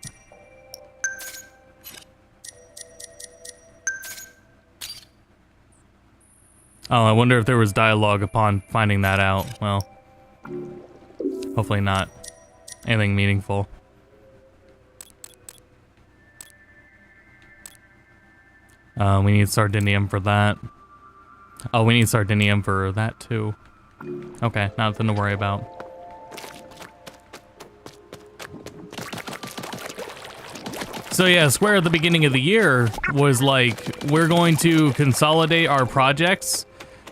Oh, I wonder if there was dialogue upon finding that out. Well, hopefully not. Anything meaningful. We need Sardinium for that. Oh, we need Sardinium for that too. Okay, nothing to worry about. So yeah, Square at the beginning of the year was like, we're going to consolidate our projects,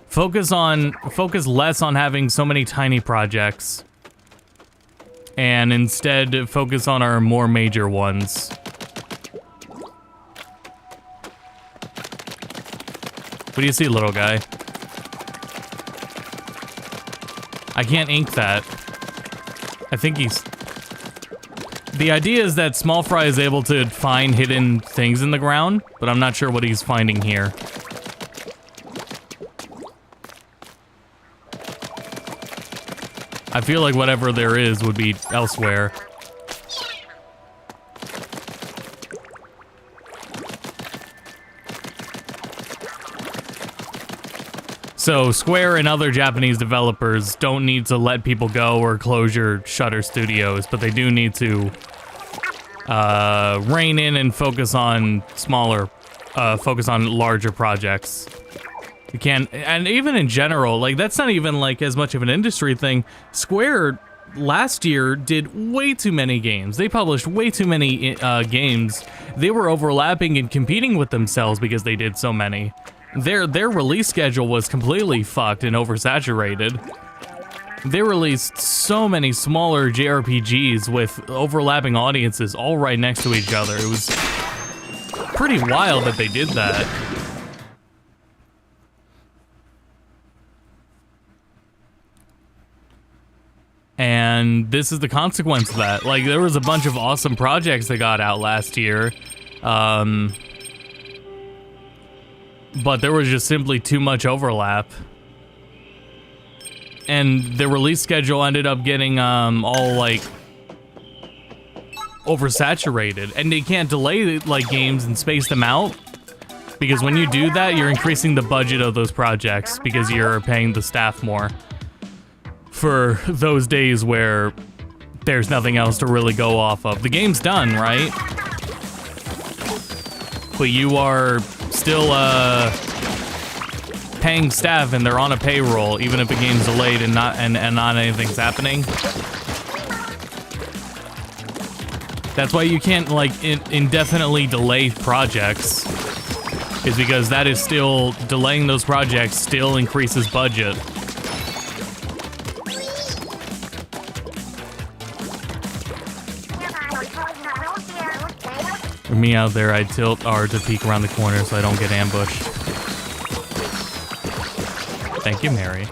focus less on having so many tiny projects, and instead focus on our more major ones. What do you see, little guy? I can't ink that. I think he's... The idea is that Small Fry is able to find hidden things in the ground, but I'm not sure what he's finding here. I feel like whatever there is would be elsewhere. So Square and other Japanese developers don't need to let people go or shutter studios, but they do need to rein in and focus on larger projects. You can't, and even in general, like, that's not even like as much of an industry thing. Square last year did way too many games. They published way too many games. They were overlapping and competing with themselves because they did so many. Their release schedule was completely fucked and oversaturated. They released so many smaller JRPGs with overlapping audiences all right next to each other. It was pretty wild that they did that. And And this is the consequence of that. Like, there was a bunch of awesome projects that got out last year. But there was just simply too much overlap. And the release schedule ended up getting, all, like, oversaturated. And they can't delay, like, games and space them out. Because when you do that, you're increasing the budget of those projects because you're paying the staff more for those days where there's nothing else to really go off of. The game's done, right? But you are still paying staff and they're on a payroll even if the game's delayed and not anything's happening. That's why you can't like indefinitely delay projects. Is because that is still delaying those projects still increases budget. For me out there, I tilt R to peek around the corner so I don't get ambushed. Thank you, Mary.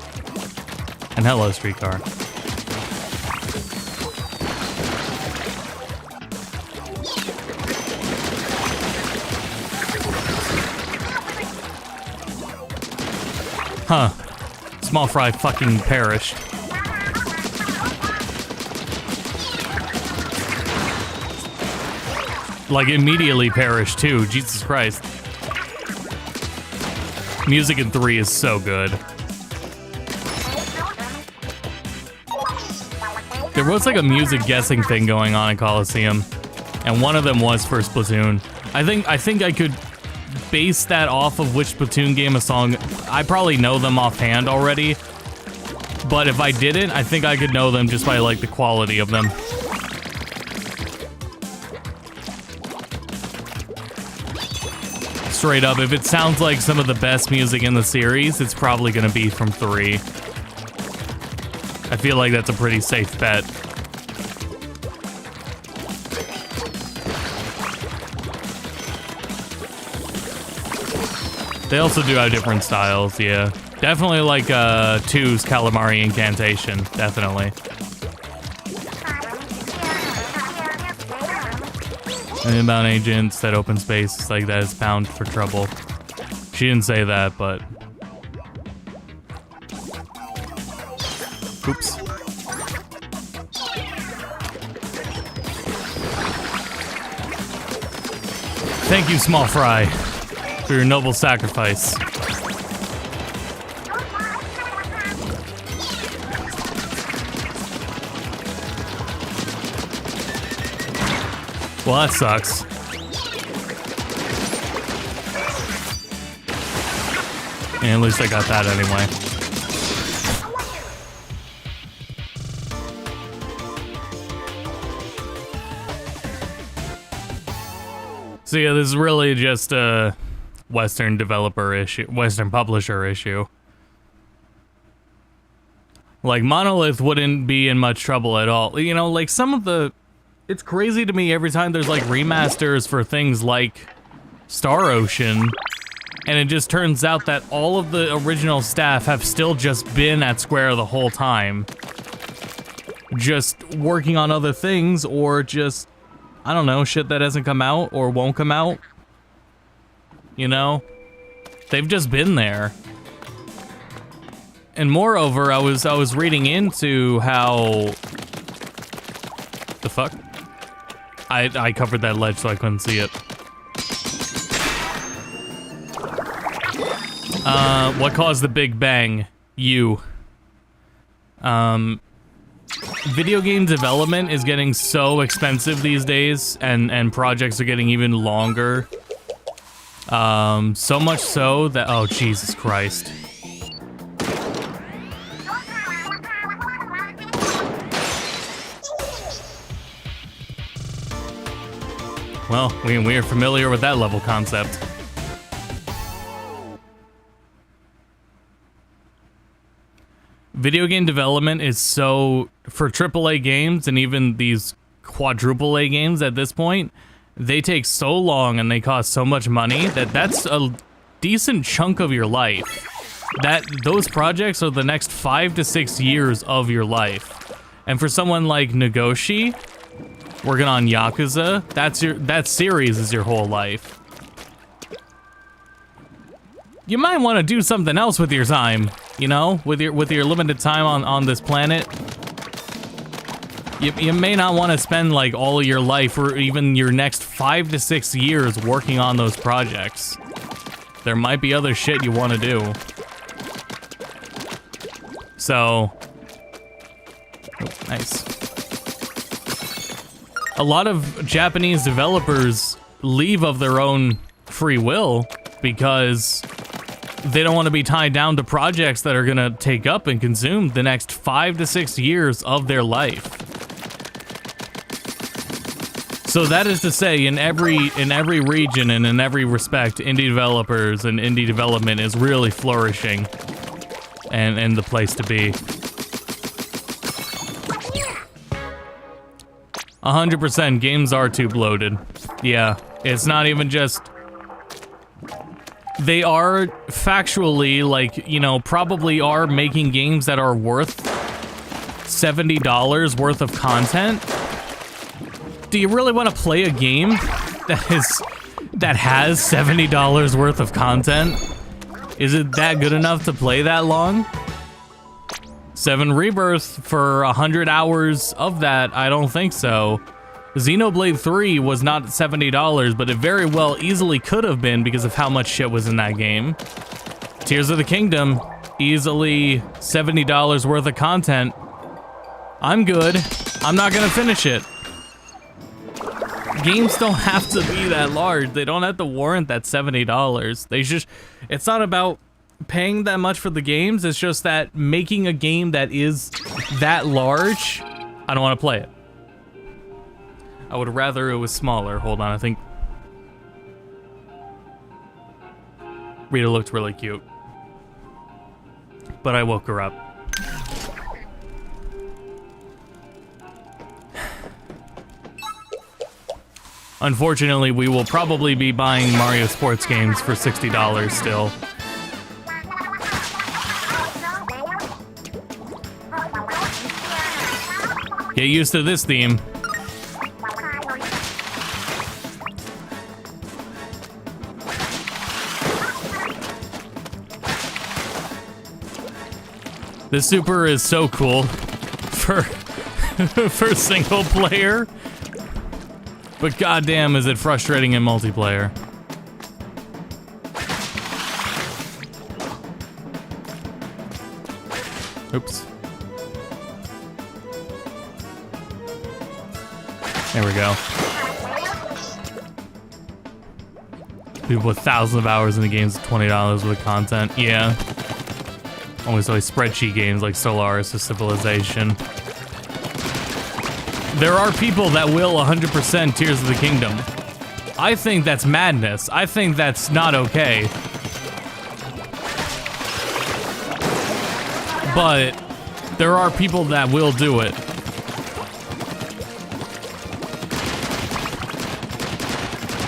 And hello, Streetcar. Huh. Small Fry fucking perished. Like, immediately perished, too. Jesus Christ. Music in 3 is so good. There was, like, a music guessing thing going on in Coliseum. And one of them was for Splatoon. I think I could base that off of which Splatoon game a song. I probably know them offhand already, but if I didn't, I think I could know them just by like the quality of them. Straight up, if it sounds like some of the best music in the series, it's probably gonna be from 3. I feel like that's a pretty safe bet. They also do have different styles, yeah. Definitely like 2's Calamari Incantation, definitely. And inbound agents, that open space like that is found for trouble. She didn't say that, but... Oops. Thank you, Small Fry, for your noble sacrifice. Well, that sucks. And at least I got that anyway. So yeah, this is really just a Western developer issue, Western publisher issue. Like, Monolith wouldn't be in much trouble at all. You know, like, some of the... It's crazy to me every time there's, like, remasters for things like Star Ocean, and it just turns out that all of the original staff have still just been at Square the whole time. Just working on other things, or just, I don't know, shit that hasn't come out or won't come out. You know? They've just been there. And moreover, I was reading into how... The fuck? I covered that ledge so I couldn't see it. What caused the Big Bang? You. Video game development is getting so expensive these days, and projects are getting even longer. So much so that, oh, Jesus Christ. Well, we are familiar with that level concept. Video game development is so, for AAA games and even these quadruple A games at this point, they take so long and they cost so much money that that's a decent chunk of your life. Those projects are the next 5 to 6 years of your life. And for someone like Nagoshi, working on Yakuza, that series is your whole life. You might want to do something else with your time, you know, with your limited time on this planet. You may not want to spend like all of your life or even your next 5 to 6 years working on those projects. There might be other shit you want to do. So, oh, nice. A lot of Japanese developers leave of their own free will because they don't want to be tied down to projects that are gonna take up and consume the next 5 to 6 years of their life. So that is to say, in every region and in every respect, indie developers and indie development is really flourishing, and the place to be. 100% games are too bloated. Yeah, it's not even just. They are factually, like, you know, probably are making games that are worth $70 worth of content. Do you really want to play a game that has $70 worth of content? Is it that good enough to play that long? 7 Rebirth for 100 hours of that, I don't think so. Xenoblade 3 was not $70, but it very well easily could have been because of how much shit was in that game. Tears of the Kingdom, easily $70 worth of content. I'm good. I'm not gonna finish it. Games don't have to be that large. They don't have to warrant that $70. They just, it's not about paying that much for the games. It's just that making a game that is that large, I don't want to play it. I would rather it was smaller. Hold on, I think Rita looked really cute, but I woke her up. Unfortunately, we will probably be buying Mario sports games for $60 still. Get used to this theme. This super is so cool for for single player, but goddamn is it frustrating in multiplayer. Oops. There we go. People with thousands of hours in the games, $20 with content. Yeah. Only so spreadsheet games like Solaris or Civilization. There are people that will 100% Tears of the Kingdom. I think that's madness. I think that's not okay. But there are people that will do it.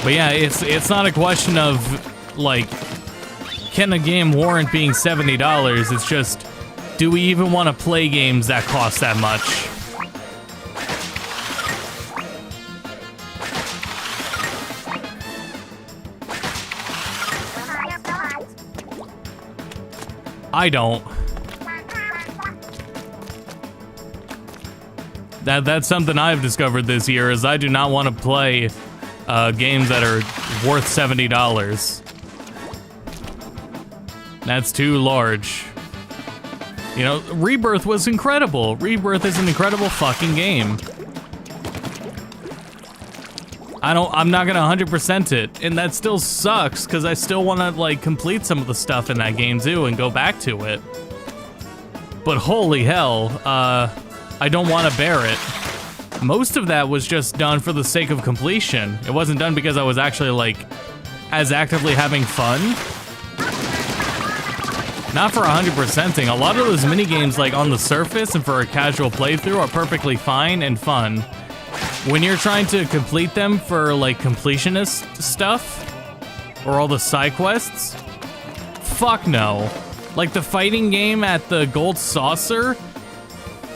But yeah, it's not a question of, like, can a game warrant being $70? It's just, do we even want to play games that cost that much? I don't. That's something I've discovered this year, is I do not want to play games that are worth $70. That's too large. You know, Rebirth was incredible. Rebirth is an incredible fucking game. I'm not gonna 100% it, and that still sucks, because I still wanna, like, complete some of the stuff in that game too and go back to it. But holy hell, I don't wanna bear it. Most of that was just done for the sake of completion. It wasn't done because I was actually, like, as actively having fun. Not for 100%ing. A lot of those mini-games, like, on the surface and for a casual playthrough are perfectly fine and fun. When you're trying to complete them for, like, completionist stuff, or all the side quests, fuck no. Like, the fighting game at the Gold Saucer,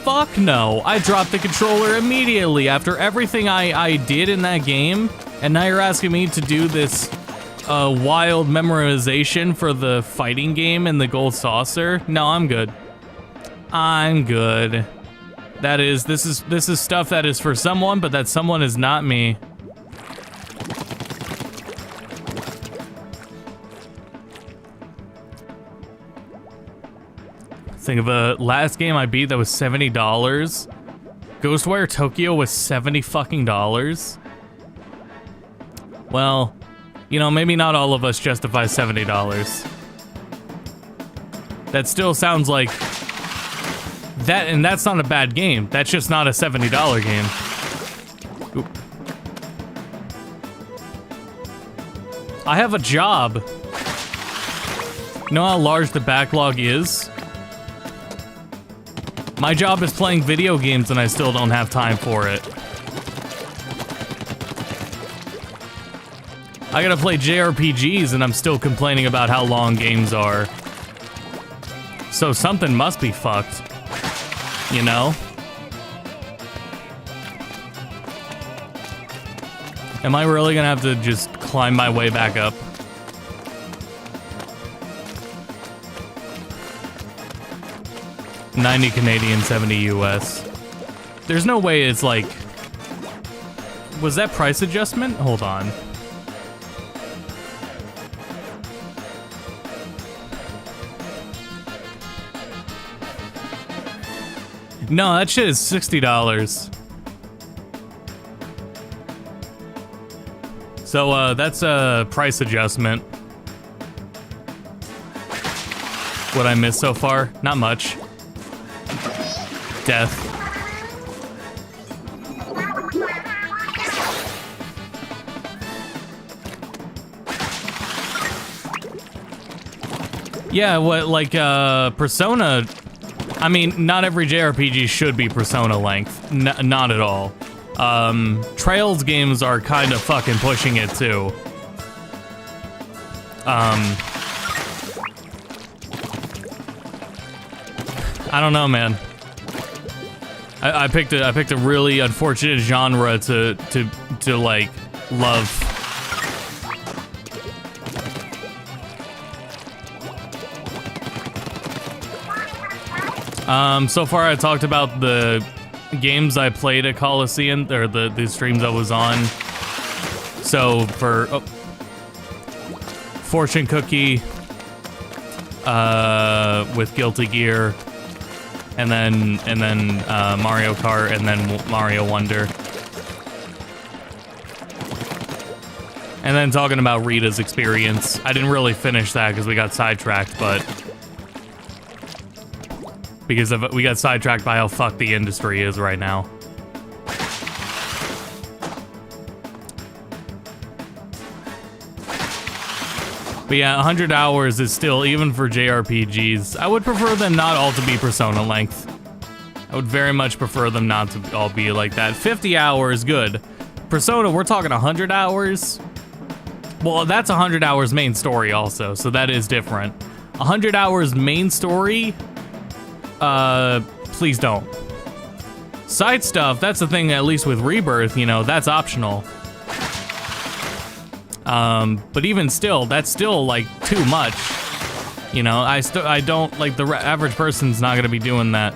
Fuck no. I dropped the controller immediately after everything I did in that game, and now you're asking me to do this wild memorization for the fighting game and the gold saucer? No, I'm good. I'm good. This is stuff that is for someone, but that someone is not me. Think of a last game I beat that was $70. Ghostwire Tokyo was $70 fucking dollars. Well, you know, maybe not all of us justify $70. That still sounds like that, and that's not a bad game. That's just not a $70 game. Oop. I have a job. You know how large the backlog is? My job is playing video games and I still don't have time for it. I gotta play JRPGs and I'm still complaining about how long games are. So something must be fucked. You know? Am I really gonna have to just climb my way back up? $90 Canadian, $70 US. There's no way it's like... Was that price adjustment? Hold on. No, that shit is $60. So, that's a price adjustment. What I missed so far? Not much. Death. Yeah, what, like, Persona... I mean, not every JRPG should be Persona length. Not at all. Trails games are kind of fucking pushing it, too. I don't know, man. I picked a really unfortunate genre to like love. So far I talked about the games I played at Coliseum, or the streams I was on. So for Fortune Cookie, with Guilty Gear. And then Mario Kart, and then Mario Wonder. And then talking about Rita's experience. I didn't really finish that because we got sidetracked, but... Because we got sidetracked by how fucked the industry is right now. But yeah, 100 hours is still, even for JRPGs, I would prefer them not all to be Persona length. I would very much prefer them not to all be like that. 50 hours, good. Persona, we're talking 100 hours? Well, that's 100 hours main story also, so that is different. 100 hours main story? Please don't. Side stuff, that's the thing, at least with Rebirth, you know, that's optional. But even still, that's still, like, too much. You know, I don't, like, the average person's not gonna be doing that.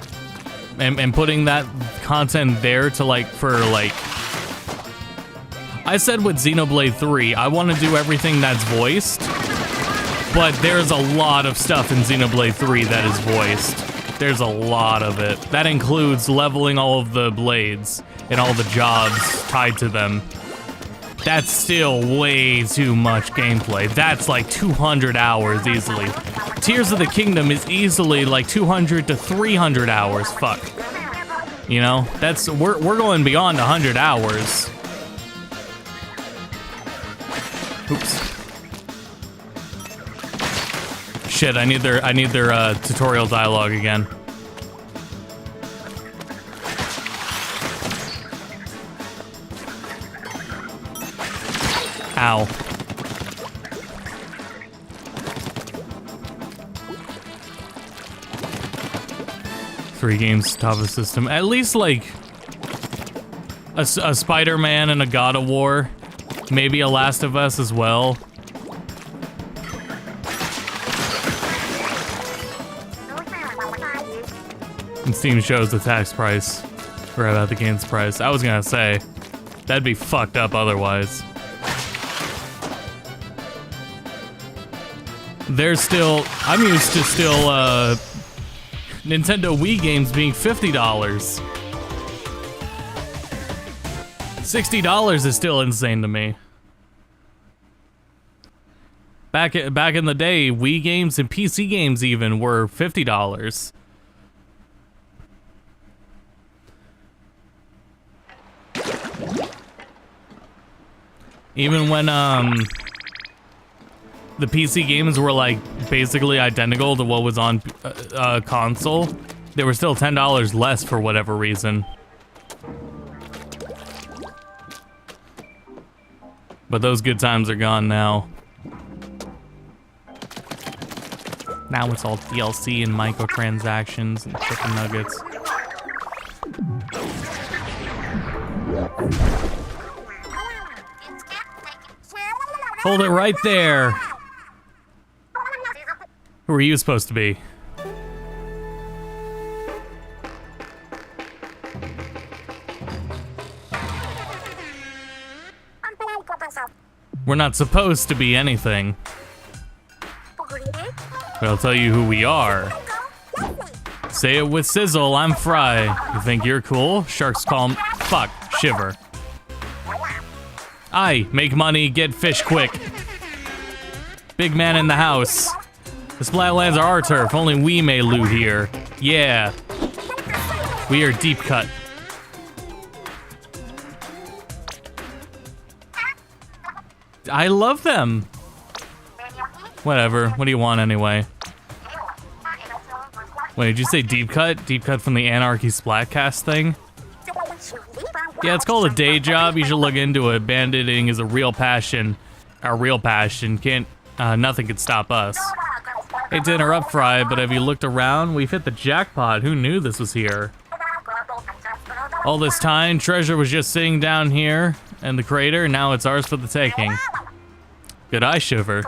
And putting that content there to, like, for, like... I said with Xenoblade 3, I want to do everything that's voiced, but there's a lot of stuff in Xenoblade 3 that is voiced. There's a lot of it. That includes leveling all of the blades and all the jobs tied to them. That's still way too much gameplay. That's like 200 hours easily. Tears of the Kingdom is easily like 200 to 300 hours. Fuck. You know, that's we're going beyond 100 hours. Oops. Shit, I need their tutorial dialogue again. Ow. 3 games top of the system. At least like a Spider-Man and a God of War. Maybe a Last of Us as well. And Steam shows the tax price. Or about the game's price. I was gonna say, that'd be fucked up otherwise. There's still, I'm used to still, Nintendo Wii games being $50. $60 is still insane to me. Back in the day, Wii games and PC games even were $50. Even when the PC games were like basically identical to what was on console, they were still $10 less for whatever reason. But those good times are gone now. Now it's all DLC and microtransactions and chicken nuggets. Hold it right there. Who are you supposed to be? We're not supposed to be anything. But I'll tell you who we are. Say it with sizzle, I'm Fry. You think you're cool? Sharks call me fuck, shiver. I make money, get fish quick. Big man in the house. The Splatlands are our turf, only we may loot here. Yeah. We are deep cut. I love them. Whatever, what do you want anyway? Wait, did you say deep cut? Deep cut from the Anarchy Splatcast thing? Yeah, it's called a day job. You should look into it. Banditting is a real passion. Our real passion. Nothing can stop us. Hate to interrupt, Fry, but have you looked around? We've hit the jackpot. Who knew this was here? All this time, treasure was just sitting down here in the crater. Now it's ours for the taking. Good eye, shiver.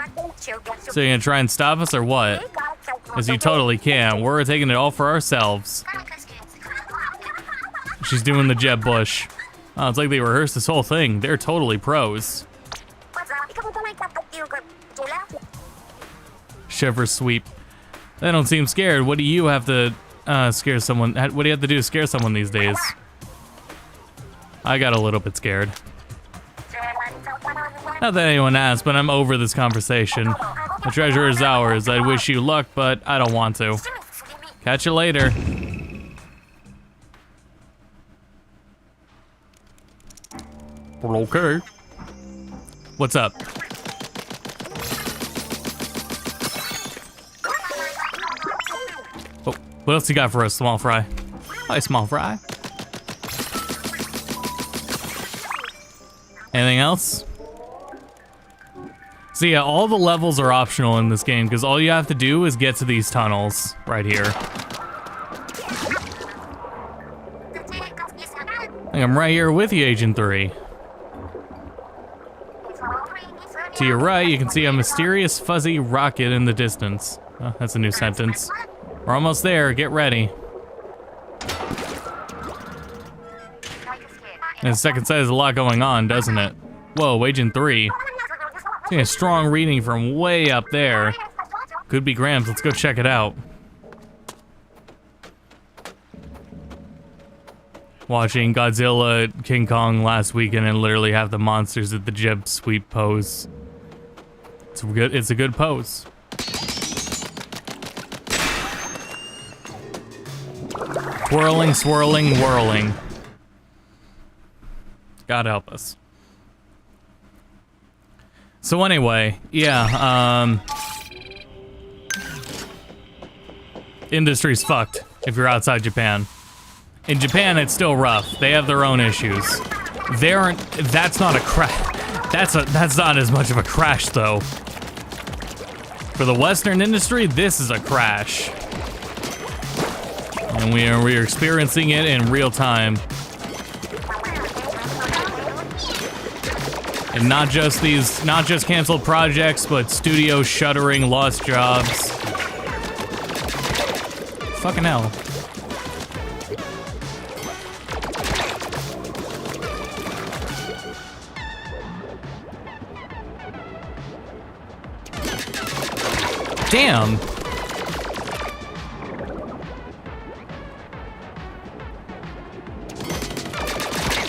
So you're gonna try and stop us or what? As you totally can. We're taking it all for ourselves. She's doing the Jeb Bush. Oh, it's like they rehearsed this whole thing. They're totally pros. Shiver sweep. They don't seem scared. What do you have to scare someone? What do you have to do to scare someone these days? I got a little bit scared. Not that anyone asked, but I'm over this conversation. The treasure is ours. I'd wish you luck, but I don't want to. Catch you later. Okay. What's up? Oh, what else you got for us, Small Fry? Hi, Small Fry. Anything else? So yeah, all the levels are optional in this game because all you have to do is get to these tunnels right here. I'm right here with you, Agent 3. To your right, you can see a mysterious fuzzy rocket in the distance. Oh, that's a new sentence. We're almost there, get ready. And the second set has a lot going on, doesn't it? Whoa, Agent 3. Seeing a strong reading from way up there. Could be Grams, let's go check it out. Watching Godzilla King Kong last weekend and literally have the monsters at the Jeb sweep pose. It's a good pose. Twirling, swirling, whirling. God help us. So anyway, yeah, industry's fucked if you're outside Japan. In Japan, it's still rough. They have their own issues. That's not a crash. That's not as much of a crash though. For the Western industry, this is a crash. And we are experiencing it in real time. And not just canceled projects, but studios shuttering, lost jobs. Fucking hell. Damn.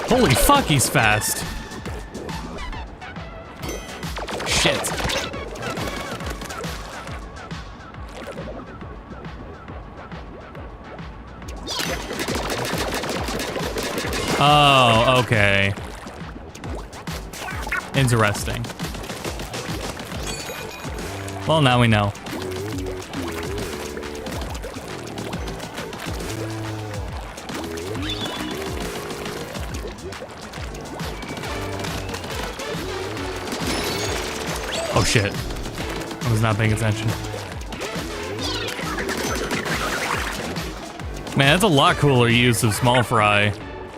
Holy fuck, he's fast. Shit. Oh, okay. Interesting. Well, now we know. Oh shit. I was not paying attention. Man, that's a lot cooler use of small fry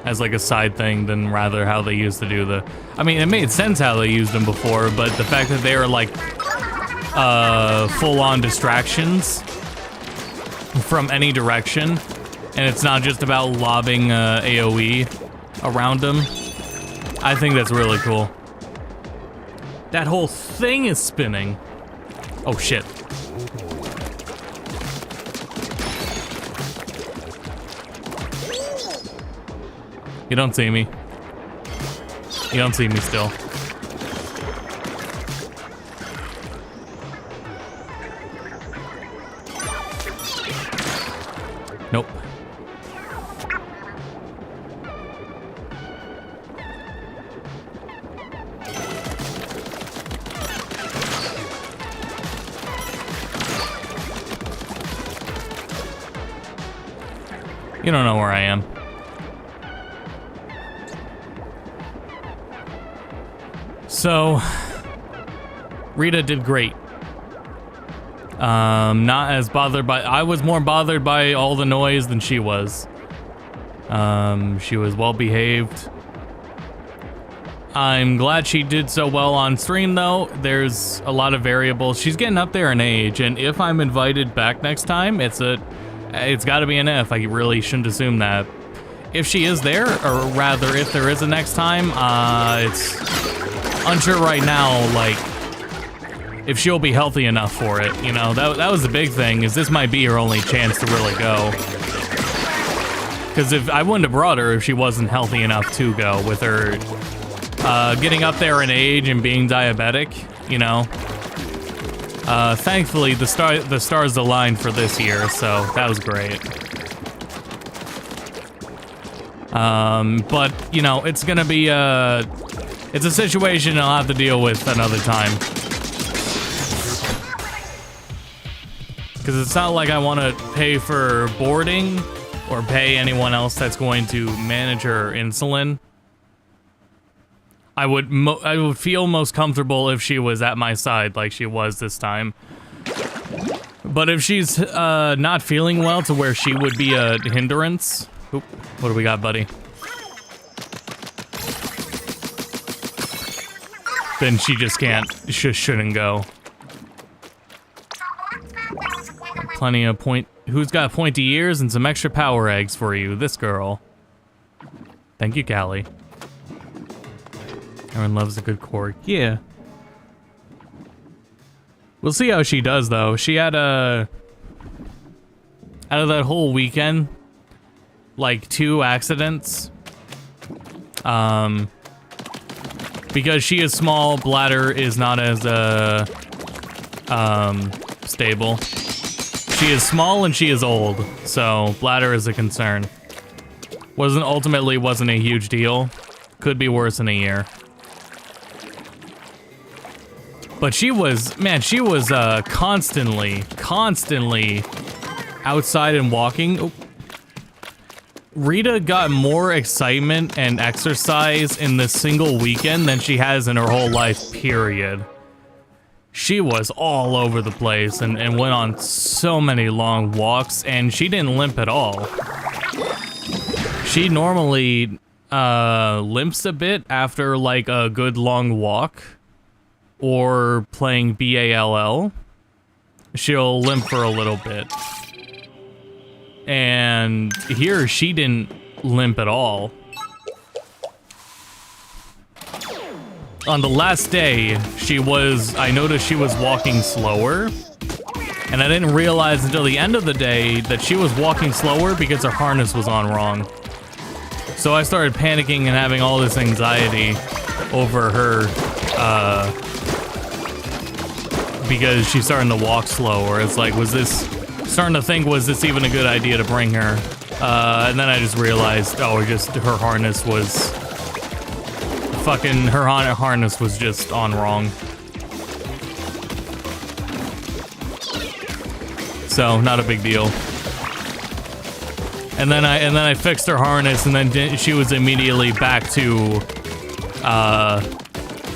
as like a side thing than rather how they used to do the... I mean, it made sense how they used them before, but the fact that they are like full-on distractions from any direction, and it's not just about lobbing AoE around them, I think that's really cool. That whole thing is spinning. Oh shit. You don't see me. You don't see me still. Nope. You don't know where I am. So, Rita did great. Not as bothered by... I was more bothered by all the noise than she was. She was well behaved. I'm glad she did so well on stream, though. There's a lot of variables. She's getting up there in age, and if I'm invited back next time, it's got to be an if. I really shouldn't assume that. If she is there, or rather, if there is a next time, it's unsure right now, like, if she'll be healthy enough for it, you know? That was the big thing, is this might be her only chance to really go. Because if I wouldn't have brought her if she wasn't healthy enough to go, with her getting up there in age and being diabetic, you know? Thankfully, the stars aligned for this year, so that was great. But, you know, it's gonna be, it's a situation I'll have to deal with another time. Because it's not like I want to pay for boarding or pay anyone else that's going to manage her insulin. I would feel most comfortable if she was at my side like she was this time. But if she's not feeling well to where she would be a hindrance... Oop, what do we got, buddy? Then she just shouldn't go. Plenty of who's got pointy ears and some extra power eggs for you? This girl. Thank you, Callie. Everyone loves a good cork. Yeah. We'll see how she does, though. She had out of that whole weekend, like 2 accidents. Because she is small, bladder is not as stable. She is small and she is old, so bladder is a concern. Ultimately wasn't a huge deal. Could be worse in a year. But she was, man, she was constantly outside and walking. Oh. Rita got more excitement and exercise in this single weekend than she has in her whole life, period. she was all over the place and went on so many long walks, and she didn't limp at all. She normally limps a bit after like a good long walk or playing BALL. She'll limp for a little bit. And here she didn't limp at all. On the last day, I noticed she was walking slower, and I didn't realize until the end of the day that she was walking slower because her harness was on wrong. So I started panicking and having all this anxiety over her, because she's starting to walk slower. It's like, was this even a good idea to bring her? And then I just realized, her harness was her harness was just on wrong. So, not a big deal. And then I fixed her harness, and then she was immediately back to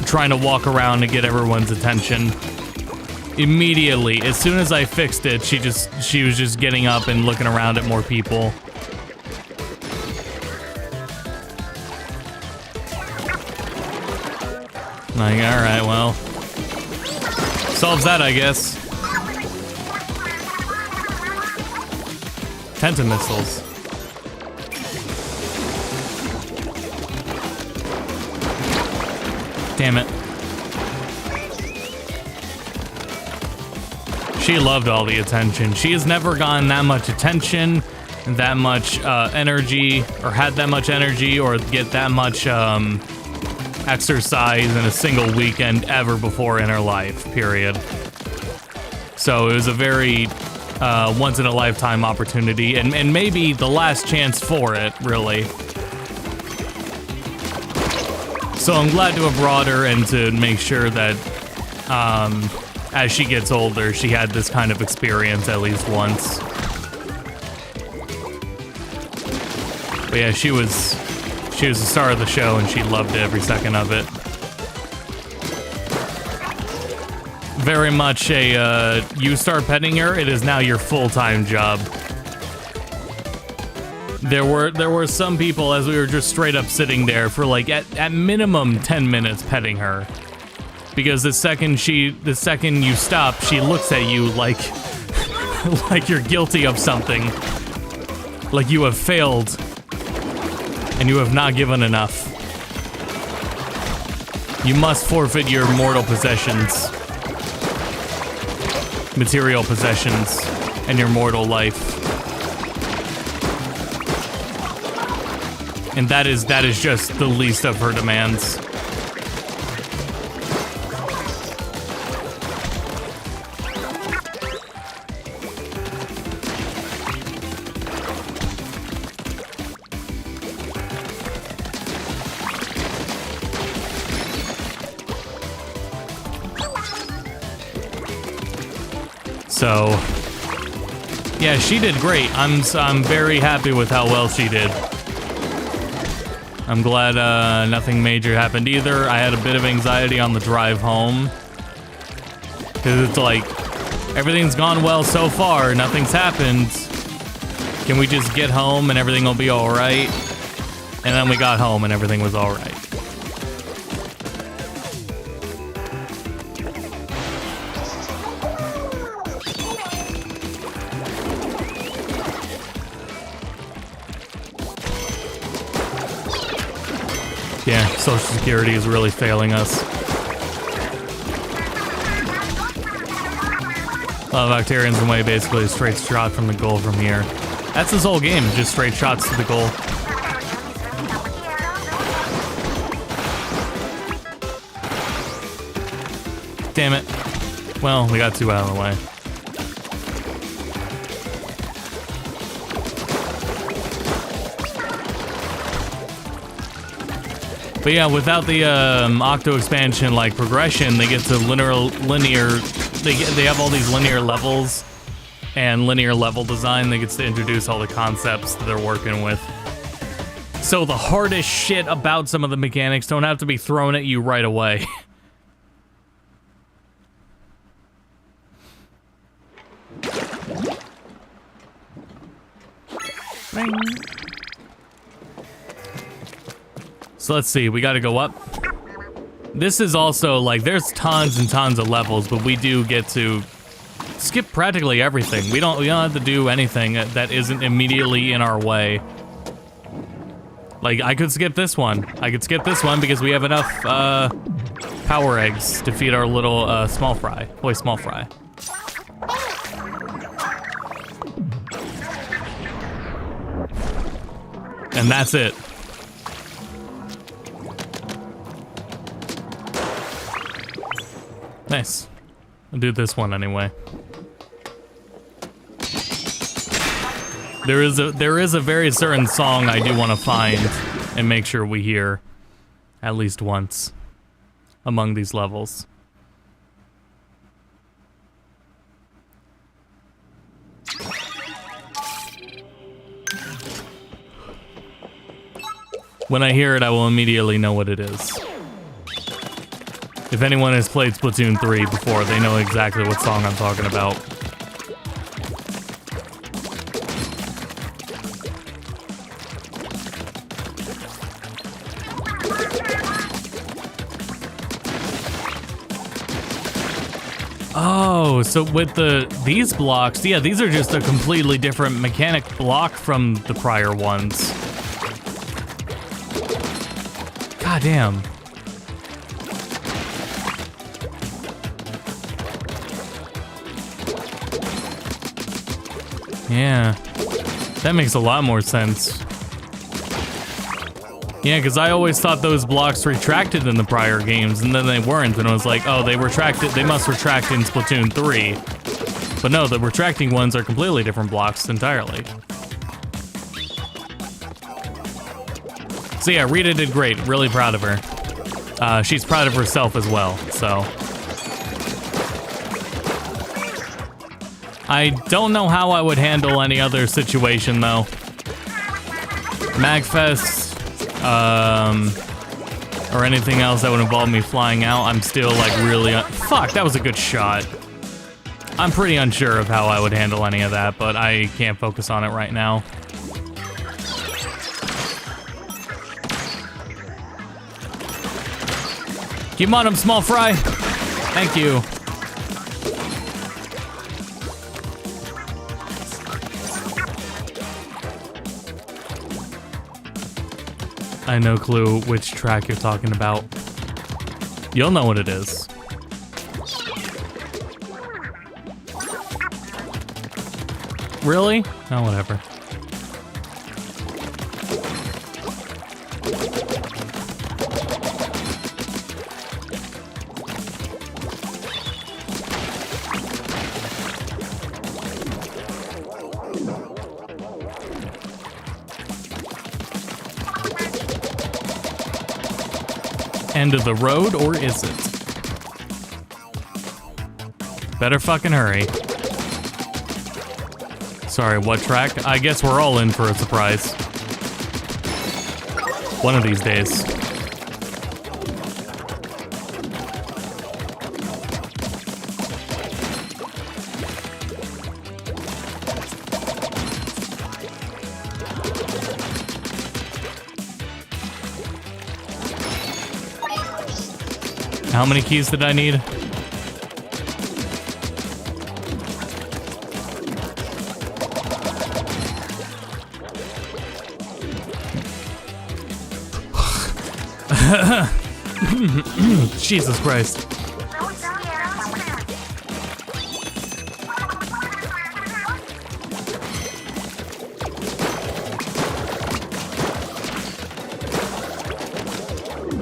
trying to walk around to get everyone's attention. Immediately, as soon as I fixed it, she was just getting up and looking around at more people. Like, alright, well. Solves that, I guess. Tentamissiles. Damn it. She loved all the attention. She has never gotten that much attention, that much energy, or had that much energy, or get that much exercise in a single weekend ever before in her life, period. So it was a very once-in-a-lifetime opportunity, and maybe the last chance for it, really. So I'm glad to have brought her and to make sure that as she gets older, she had this kind of experience at least once. But yeah, she was the star of the show, and she loved every second of it. Very much you start petting her, it is now your full-time job. There were some people, as we were just straight up sitting there for like at minimum 10 minutes petting her. Because the second you stop, she looks at you like like you're guilty of something. Like you have failed. And you have not given enough. You must forfeit your mortal possessions. Material possessions. And your mortal life. And that is just the least of her demands. So, yeah, she did great. I'm very happy with how well she did. I'm glad nothing major happened either. I had a bit of anxiety on the drive home. Because it's like, everything's gone well so far, nothing's happened. Can we just get home and everything will be alright? And then we got home and everything was alright. Yeah, Social Security is really failing us. Octarian's away, basically a straight shot from the goal from here. That's this whole game, just straight shots to the goal. Damn it. Well, we got two out of the way. But yeah, without the Octo expansion like progression, they get to linear. They have all these linear levels and linear level design that gets to introduce all the concepts that they're working with. So the hardest shit about some of the mechanics don't have to be thrown at you right away. Ring. So let's see, we gotta go up. This is also, like, there's tons and tons of levels, but we do get to skip practically everything. We don't have to do anything that isn't immediately in our way. Like, I could skip this one. I could skip this one because we have enough, power eggs to feed our little, small fry. Boy, small fry. And that's it. Nice. I'll do this one anyway. There is a very certain song I do want to find and make sure we hear at least once among these levels. When I hear it, I will immediately know what it is. If anyone has played Splatoon 3 before, they know exactly what song I'm talking about. Oh, so with these blocks, yeah, these are just a completely different mechanic block from the prior ones. God damn. Yeah, that makes a lot more sense. Yeah, because I always thought those blocks retracted in the prior games, and then they weren't, and I was like, oh, they must retract in Splatoon 3. But no, the retracting ones are completely different blocks entirely. So yeah, Rita did great, really proud of her. She's proud of herself as well, so. I don't know how I would handle any other situation, though. Magfest, or anything else that would involve me flying out, I'm still, like, really... Fuck, that was a good shot. I'm pretty unsure of how I would handle any of that, but I can't focus on it right now. Keep on him, small fry. Thank you. I have no clue which track you're talking about. You'll know what it is. Really? Oh, whatever. End of the road, or is it? Better fucking hurry. Sorry, what track? I guess we're all in for a surprise. One of these days. How many keys did I need? Jesus Christ.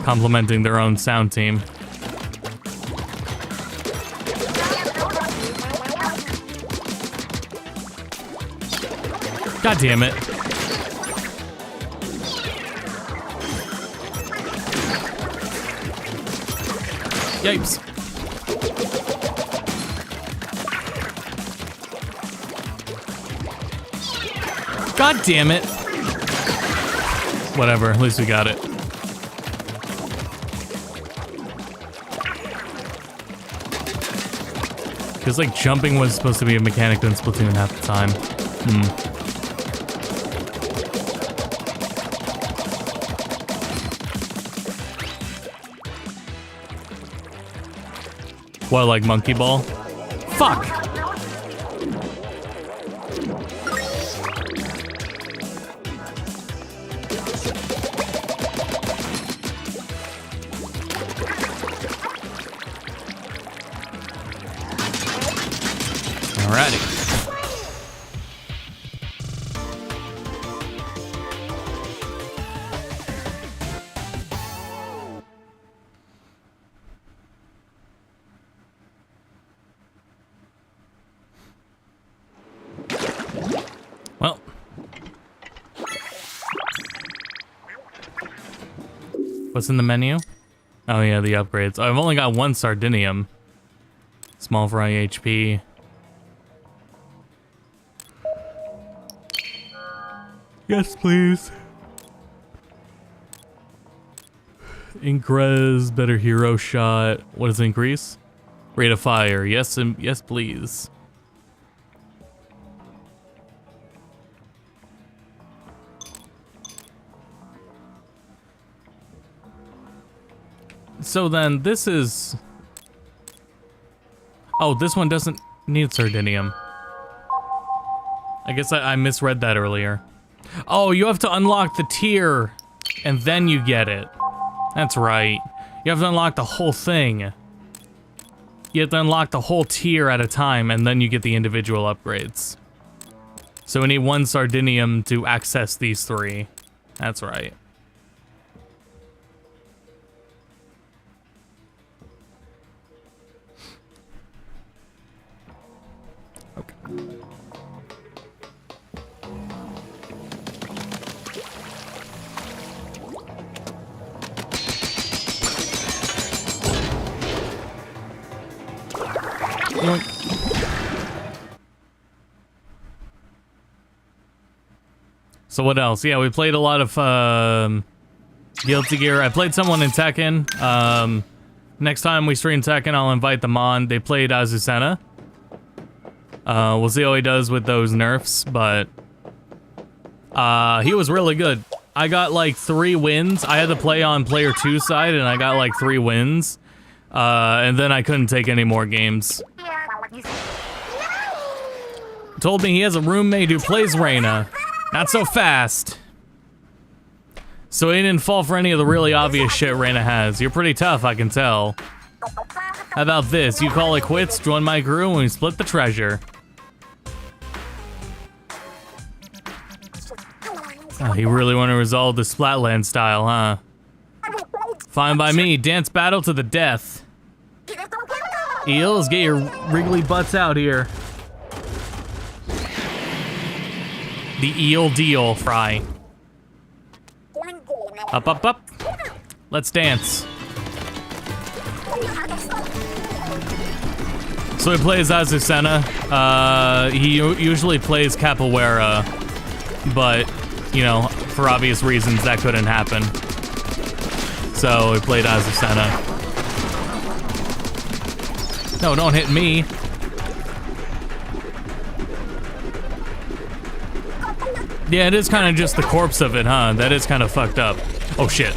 Complimenting their own sound team. God damn it. Yipes. God damn it. Whatever, at least we got it. Feels like jumping was supposed to be a mechanic in Splatoon half the time. What, like monkey ball? Fuck! Alrighty. Well. What's in the menu? Oh yeah, the upgrades. I've only got one Sardinium. Small fry HP. Yes, please. Increase, better hero shot. What does it increase? Rate of fire. Yes, yes, please. So then this is... Oh, this one doesn't need Sardinium. I guess I misread that earlier. Oh, you have to unlock the tier, and then you get it. That's right. You have to unlock the whole thing. You have to unlock the whole tier at a time, and then you get the individual upgrades. So we need one Sardinium to access these three. That's right. Okay. So what else? Yeah, we played a lot of Guilty Gear. I played someone in Tekken. Next time we stream Tekken, I'll invite them on. They played Azucena. We'll see how he does with those nerfs, but he was really good. I got like 3 wins. I had to play on player 2 side, and I got like 3 wins. And then I couldn't take any more games. Told me he has a roommate who plays Reina. Not so fast. So he didn't fall for any of the really obvious shit Reina has. You're pretty tough, I can tell. How about this? You call it quits, join my crew, and we split the treasure. Oh, you really want to resolve the Splatland style, huh? Fine by me. Dance battle to the death. Eels, get your wriggly butts out here. The eel deal, Fry. Up, up, up. Let's dance. So he plays Azucena. He usually plays Capoeira, but, you know, for obvious reasons, that couldn't happen. So he played Azucena. No, don't hit me. Yeah, it is kind of just the corpse of it, huh? That is kind of fucked up. Oh, shit.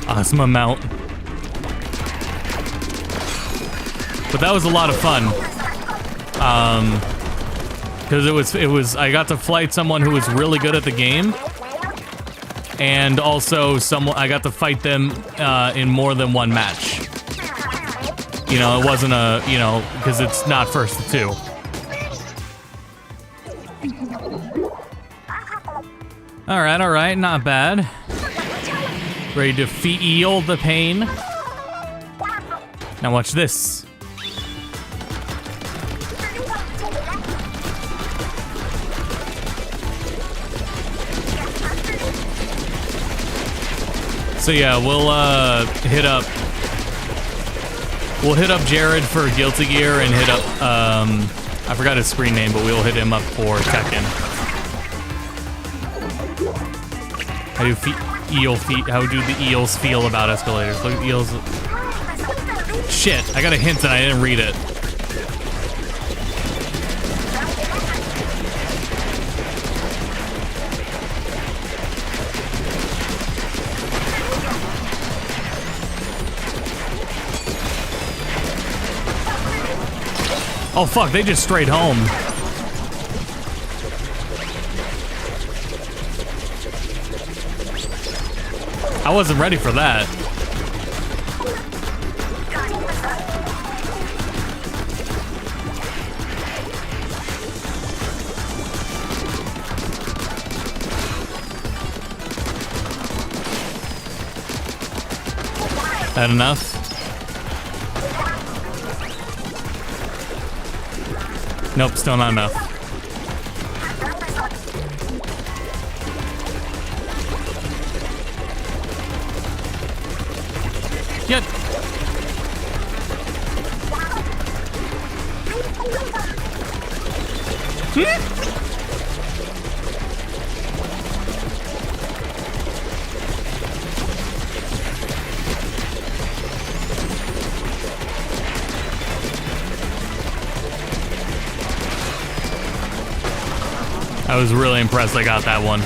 Awesome amount. But that was a lot of fun. Because it was I got to fight someone who was really good at the game. And also I got to fight them in more than one match. You know, it wasn't a, you know, because it's not first to 2. Alright, not bad. Ready to feel the pain. Now watch this. So yeah, we'll hit up Jared for Guilty Gear and hit up I forgot his screen name, but we'll hit him up for Tekken. How do the eels feel about escalators? Look at the eels. Shit, I got a hint and I didn't read it. Oh fuck, they just strayed home. I wasn't ready for that. That enough? Nope, still not enough. Yep. I was really impressed I got that one.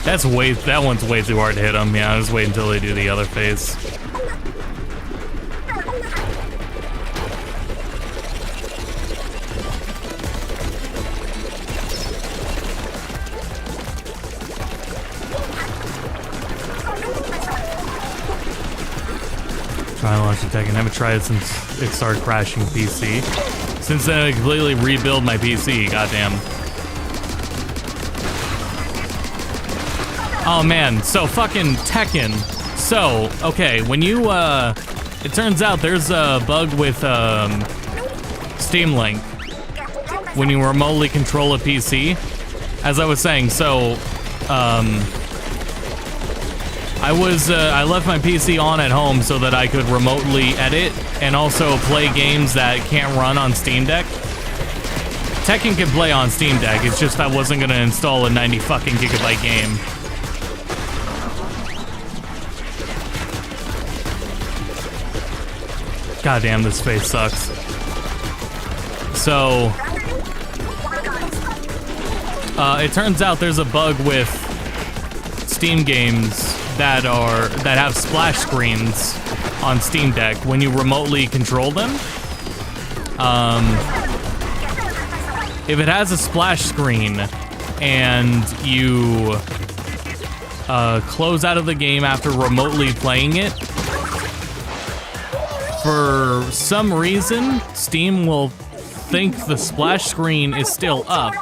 That one's way too hard to hit him. Yeah, I'll just wait until they do the other phase. Try and launch the Tekken. I haven't tried it since it started crashing PC. Since then, I completely rebuild my PC. Goddamn. Oh man, so fucking Tekken. So, okay, when you, it turns out there's a bug with, Steam Link. When you remotely control a PC. As I was saying, so, I left my PC on at home so that I could remotely edit and also play games that can't run on Steam Deck. Tekken can play on Steam Deck, it's just I wasn't gonna install a 90 fucking gigabyte game. God damn, this space sucks. So, it turns out there's a bug with Steam games that have splash screens on Steam Deck when you remotely control them. If it has a splash screen and you close out of the game after remotely playing it, for some reason, Steam will think the splash screen is still up.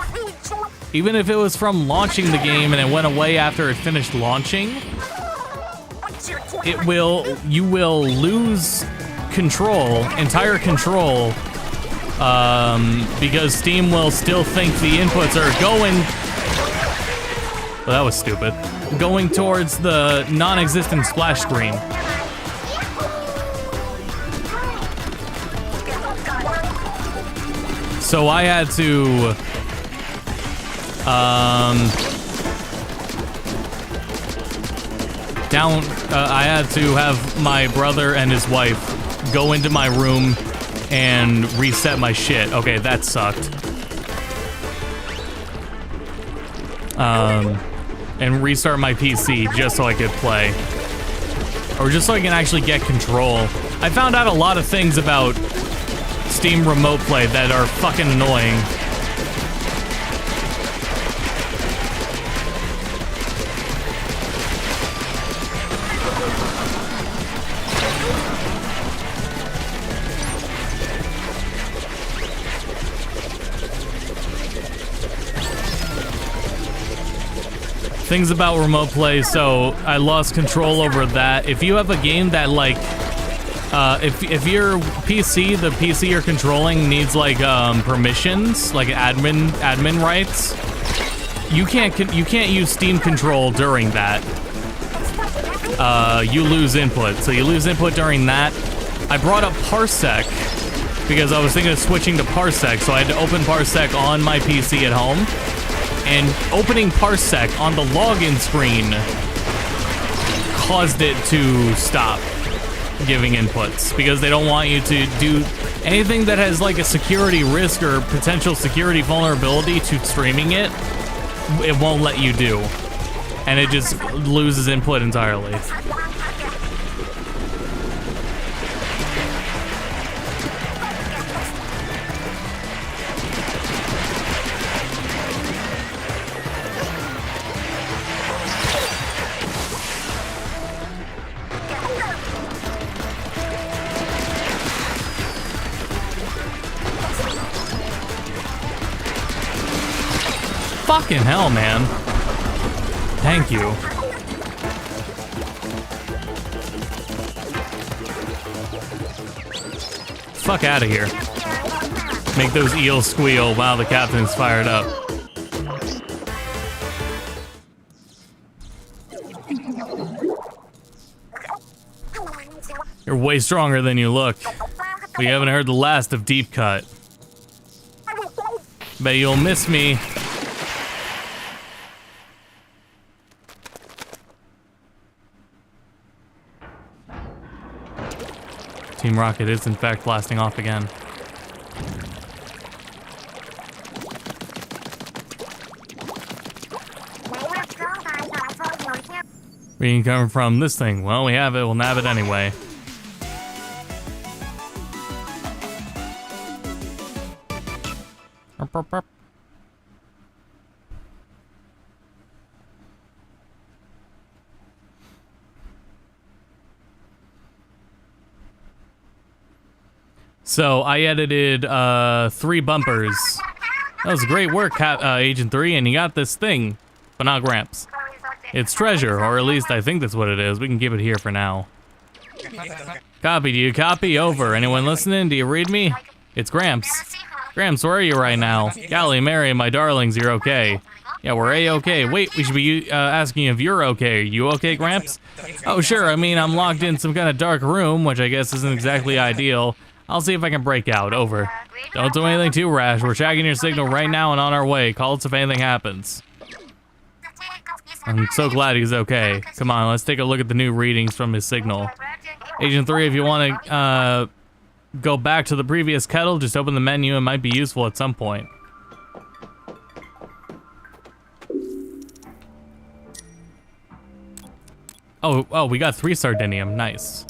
Even if it was from launching the game and it went away after it finished launching, you will lose control, entire control, because Steam will still think the inputs are going, well, that was stupid, going towards the non-existent splash screen. So I had to, I had to have my brother and his wife go into my room and reset my shit. Okay, that sucked. And restart my PC just so I could play. Or just so I can actually get control. I found out a lot of things about Steam Remote Play that are fucking annoying. Things about remote play, so I lost control over that. If you have a game that like, if your PC, the PC you're controlling needs like permissions, like admin rights, you can't use Steam Control during that. You lose input, so you lose input during that. I brought up Parsec because I was thinking of switching to Parsec, so I had to open Parsec on my PC at home. And opening Parsec on the login screen caused it to stop giving inputs because they don't want you to do anything that has like a security risk or potential security vulnerability to streaming it. It won't let you do. and it just loses input entirely. Fucking hell, man. Thank you. Fuck out of here. Make those eels squeal while the captain's fired up. You're way stronger than you look. We haven't heard the last of Deep Cut. Bet you'll miss me. Team Rocket is in fact blasting off again. Where you coming from this thing? Well, we have it, we'll nab it anyway. Urp, urp, urp. So I edited 3 bumpers. That was great work, Agent 3, and you got this thing, but not Gramps. It's treasure, or at least I think that's what it is. We can keep it here for now. Copy, do you copy? Over. Anyone listening? Do you read me? It's Gramps. Gramps, where are you right now? Golly, Mary, my darlings, you're okay. Yeah, we're A-okay. Wait, we should be asking if you're okay. Are you okay, Gramps? Oh, sure. I mean, I'm locked in some kind of dark room, which I guess isn't exactly ideal. I'll see if I can break out. Over. Don't do anything too rash. We're tracking your signal right now and on our way. Call us if anything happens. I'm so glad he's okay. Come on, let's take a look at the new readings from his signal. Agent 3, if you want to go back to the previous kettle, just open the menu. It might be useful at some point. Oh, we got 3 sardinium. Nice.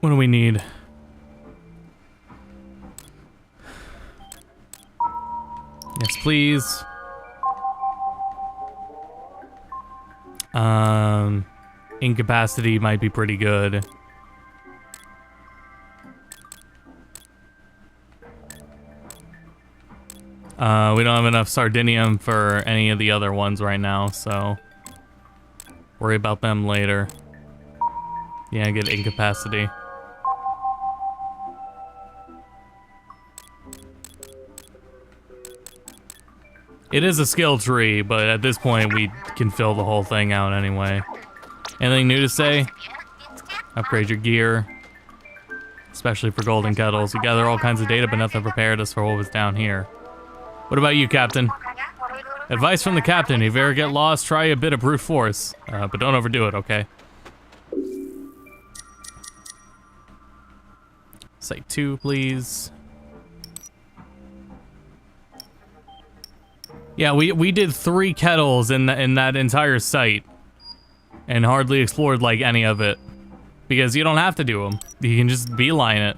What do we need? Yes, please. Incapacity might be pretty good. We don't have enough sardinium for any of the other ones right now, so worry about them later. Yeah, get incapacity. It is a skill tree, but at this point we can fill the whole thing out anyway. Anything new to say? Upgrade your gear. Especially for golden kettles. We gather all kinds of data, but nothing prepared us for what was down here. What about you, Captain? Advice from the Captain. If you ever get lost, try a bit of brute force. But don't overdo it, okay? Site 2, please. Yeah, we did 3 kettles in that entire site, and hardly explored like any of it, because you don't have to do them. You can just beeline it.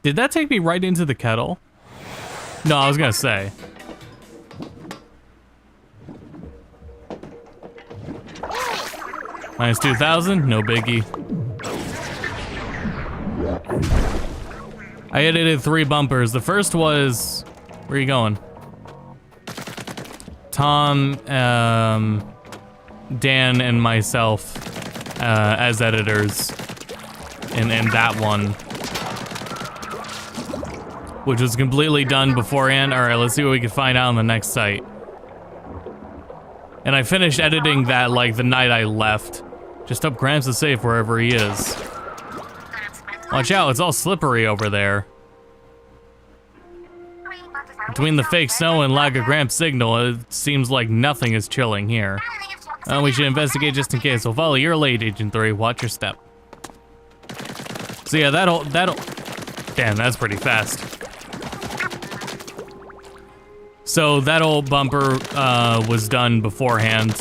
Did that take me right into the kettle? No, I was gonna say. Minus 2,000, no biggie. I edited 3 bumpers. The first was, where are you going? Tom, Dan, and myself as editors in that one, which was completely done beforehand. All right, let's see what we can find out on the next site. And I finished editing that like the night I left. Just hope Gramps is safe wherever he is. Watch out, it's all slippery over there. Between the fake snow and lack of Gramps' signal, it seems like nothing is chilling here. We should investigate just in case. So follow your lead, Agent 3. Watch your step. So yeah, that'll... Damn, that's pretty fast. So that old bumper was done beforehand.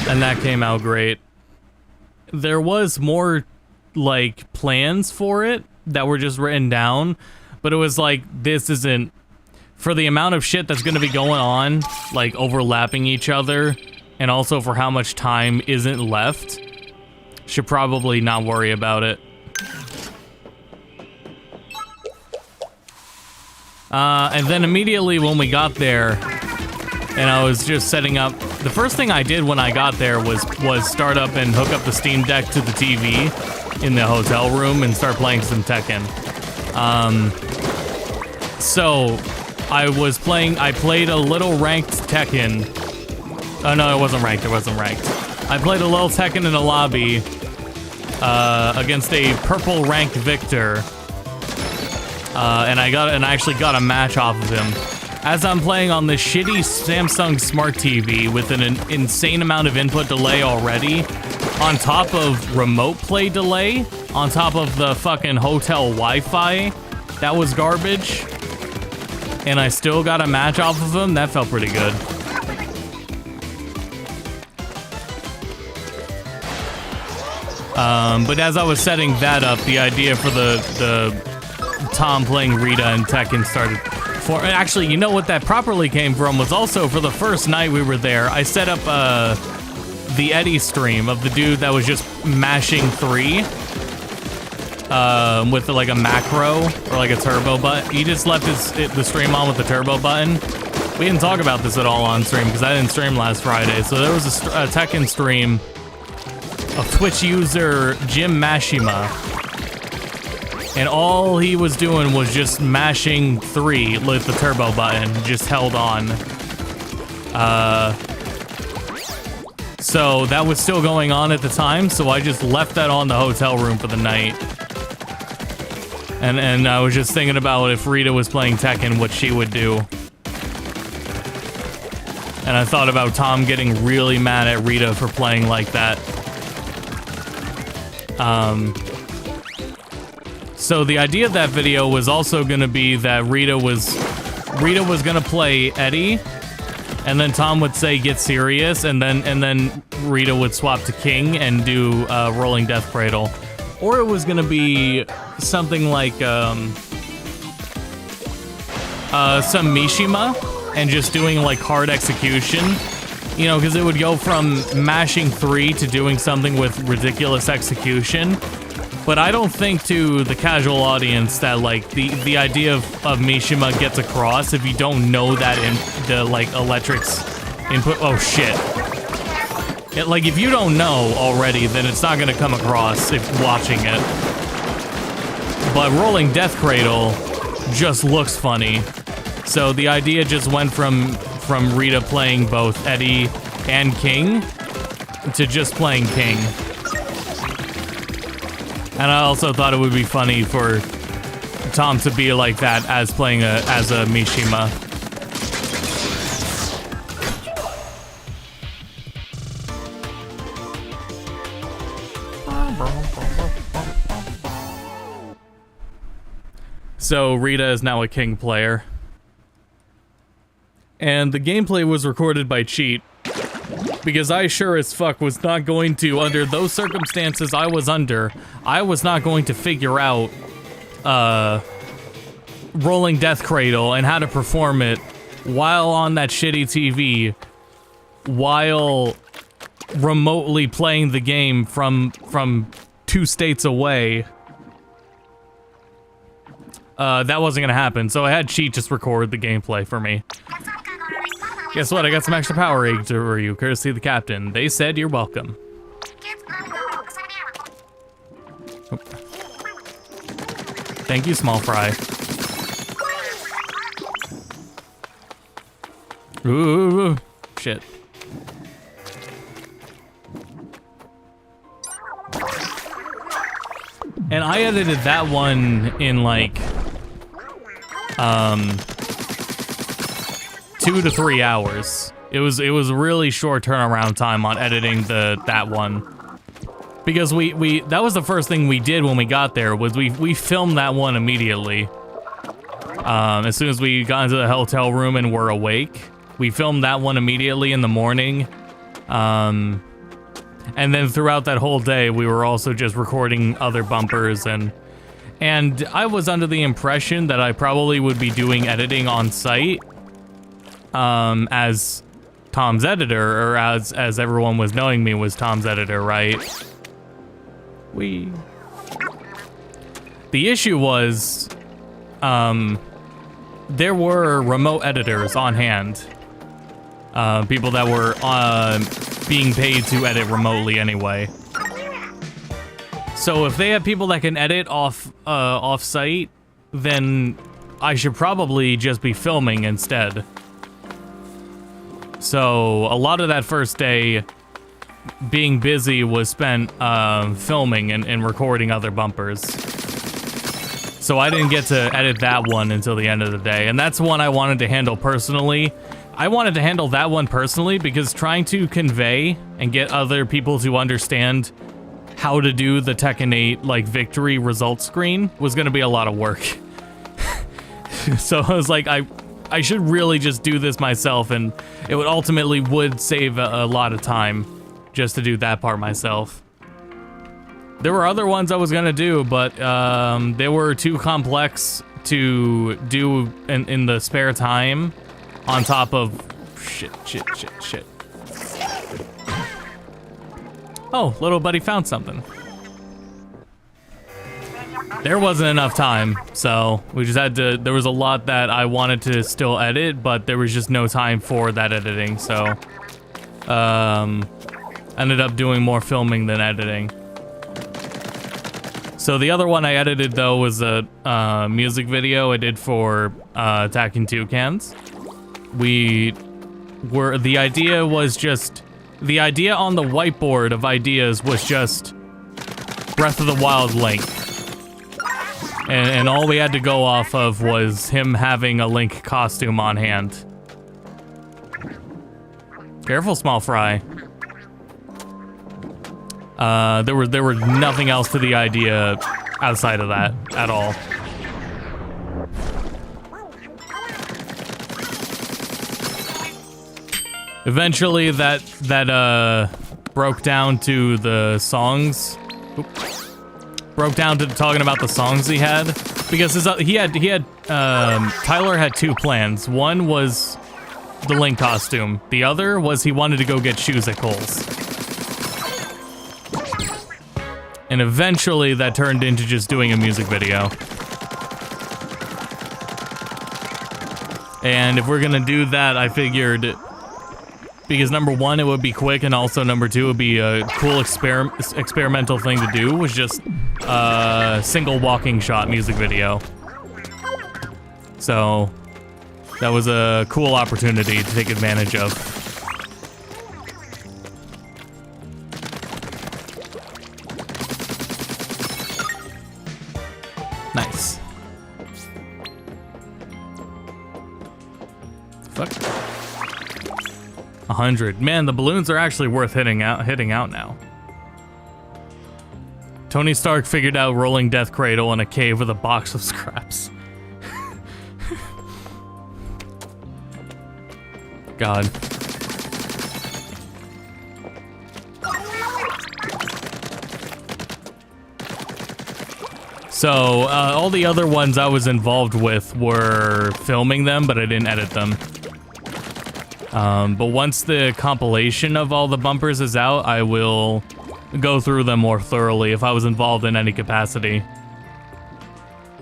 And that came out great. There was more, like, plans for it that were just written down, but it was like, this isn't, for the amount of shit that's gonna be going on, like, overlapping each other, and also for how much time isn't left, should probably not worry about it. And then immediately when we got there, and I was just setting up, the first thing I did when I got there was start up and hook up the Steam Deck to the TV in the hotel room and start playing some Tekken. So I played a little ranked Tekken. Oh no, it wasn't ranked, I played a little Tekken in a lobby against a purple ranked Victor. And I actually got a match off of him. As I'm playing on this shitty Samsung Smart TV with an insane amount of input delay already, on top of remote play delay, on top of the fucking hotel Wi-Fi, that was garbage, and I still got a match off of him, that felt pretty good. But as I was setting that up, the idea for the Tom playing Rita and Tekken started. Actually, you know what that properly came from was also for the first night we were there, I set up the Eddie stream of the dude that was just mashing 3 with like a macro or like a turbo button. He just left the stream on with the turbo button. We didn't talk about this at all on stream because I didn't stream last Friday. So there was a Tekken stream of Twitch user Jim Mashima. And all he was doing was just mashing 3 with the turbo button, just held on. So that was still going on at the time, so I just left that on the hotel room for the night. And I was just thinking about if Rita was playing Tekken, what she would do. And I thought about Tom getting really mad at Rita for playing like that. So the idea of that video was also gonna be that Rita was gonna play Eddie, and then Tom would say get serious, and then Rita would swap to King and do Rolling Death Cradle, or it was gonna be something like some Mishima and just doing like hard execution, you know, because it would go from mashing 3 to doing something with ridiculous execution. But I don't think to the casual audience that like the idea of Mishima gets across if you don't know that in the like electrics input. Oh shit. Like if you don't know already, then it's not gonna come across if watching it. But Rolling Death Cradle just looks funny. So the idea just went from Rita playing both Eddie and King to just playing King. And I also thought it would be funny for Tom to be like that as playing as a Mishima. So Rita is now a King player. And the gameplay was recorded by cheat. Because I sure as fuck was not going to, under those circumstances I was under, I was not going to figure out Rolling Death Cradle and how to perform it while on that shitty TV, while remotely playing the game from 2 states away. That wasn't gonna happen, so I had cheat just record the gameplay for me. Guess what? I got some extra power egg for you, courtesy of the captain. They said you're welcome. Oh. Thank you, small fry. Ooh, shit. And I edited that one in like 2 to 3 hours. It was a really short turnaround time on editing that one. Because that was the first thing we did when we got there, was we filmed that one immediately. As soon as we got into the hotel room and were awake, we filmed that one immediately in the morning. And then throughout that whole day, we were also just recording other bumpers, and I was under the impression that I probably would be doing editing on site, as Tom's editor, or as everyone was knowing me was Tom's editor, right? The issue was, there were remote editors on hand. People that were being paid to edit remotely anyway. So if they have people that can edit off-site, then I should probably just be filming instead. So a lot of that first day being busy was spent filming and recording other bumpers. So I didn't get to edit that one until the end of the day, and that's one I wanted to handle personally. I wanted to handle that one personally because trying to convey and get other people to understand how to do the Tekken 8 like victory result screen was going to be a lot of work. So I was like, I should really just do this myself, and it would ultimately save a lot of time just to do that part myself. There were other ones I was gonna do, but they were too complex to do in the spare time. On top of shit. Oh, little buddy found something. There wasn't enough time, so we just had to. There was a lot that I wanted to still edit, but there was just no time for that editing. So, ended up doing more filming than editing. So the other one I edited though was a music video I did for Attacking Toucans. The idea on the whiteboard of ideas was just Breath of the Wild Link. And all we had to go off of was him having a Link costume on hand. Careful, small fry. There were nothing else to the idea outside of that at all. Eventually, that broke down to the songs. Broke down to talking about the songs he had, because Tyler had two plans. One was the Link costume. The other was he wanted to go get shoes at Kohl's. And eventually, that turned into just doing a music video. And if we're gonna do that, I figured, because number one, it would be quick, and also number two, it would be a cool experimental thing to do, was just a single walking shot music video. So that was a cool opportunity to take advantage of. Nice. Fuck. 100. Man, the balloons are actually worth hitting out now. Tony Stark figured out rolling Death Cradle in a cave with a box of scraps. God. So, all the other ones I was involved with were filming them, but I didn't edit them. But once the compilation of all the bumpers is out, I will go through them more thoroughly if I was involved in any capacity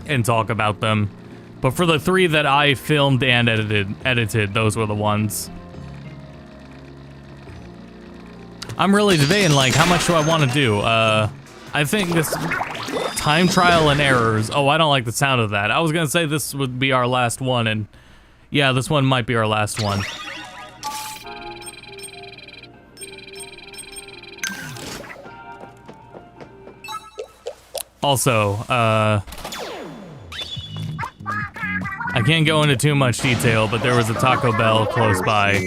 and talk about them. But for the three that I filmed and edited, those were the ones. I'm really debating, like, how much do I want to do? I think this time trial and errors. Oh, I don't like the sound of that. I was gonna say this would be our last one, and yeah, this one might be our last one. Also, I can't go into too much detail, but there was a Taco Bell close by.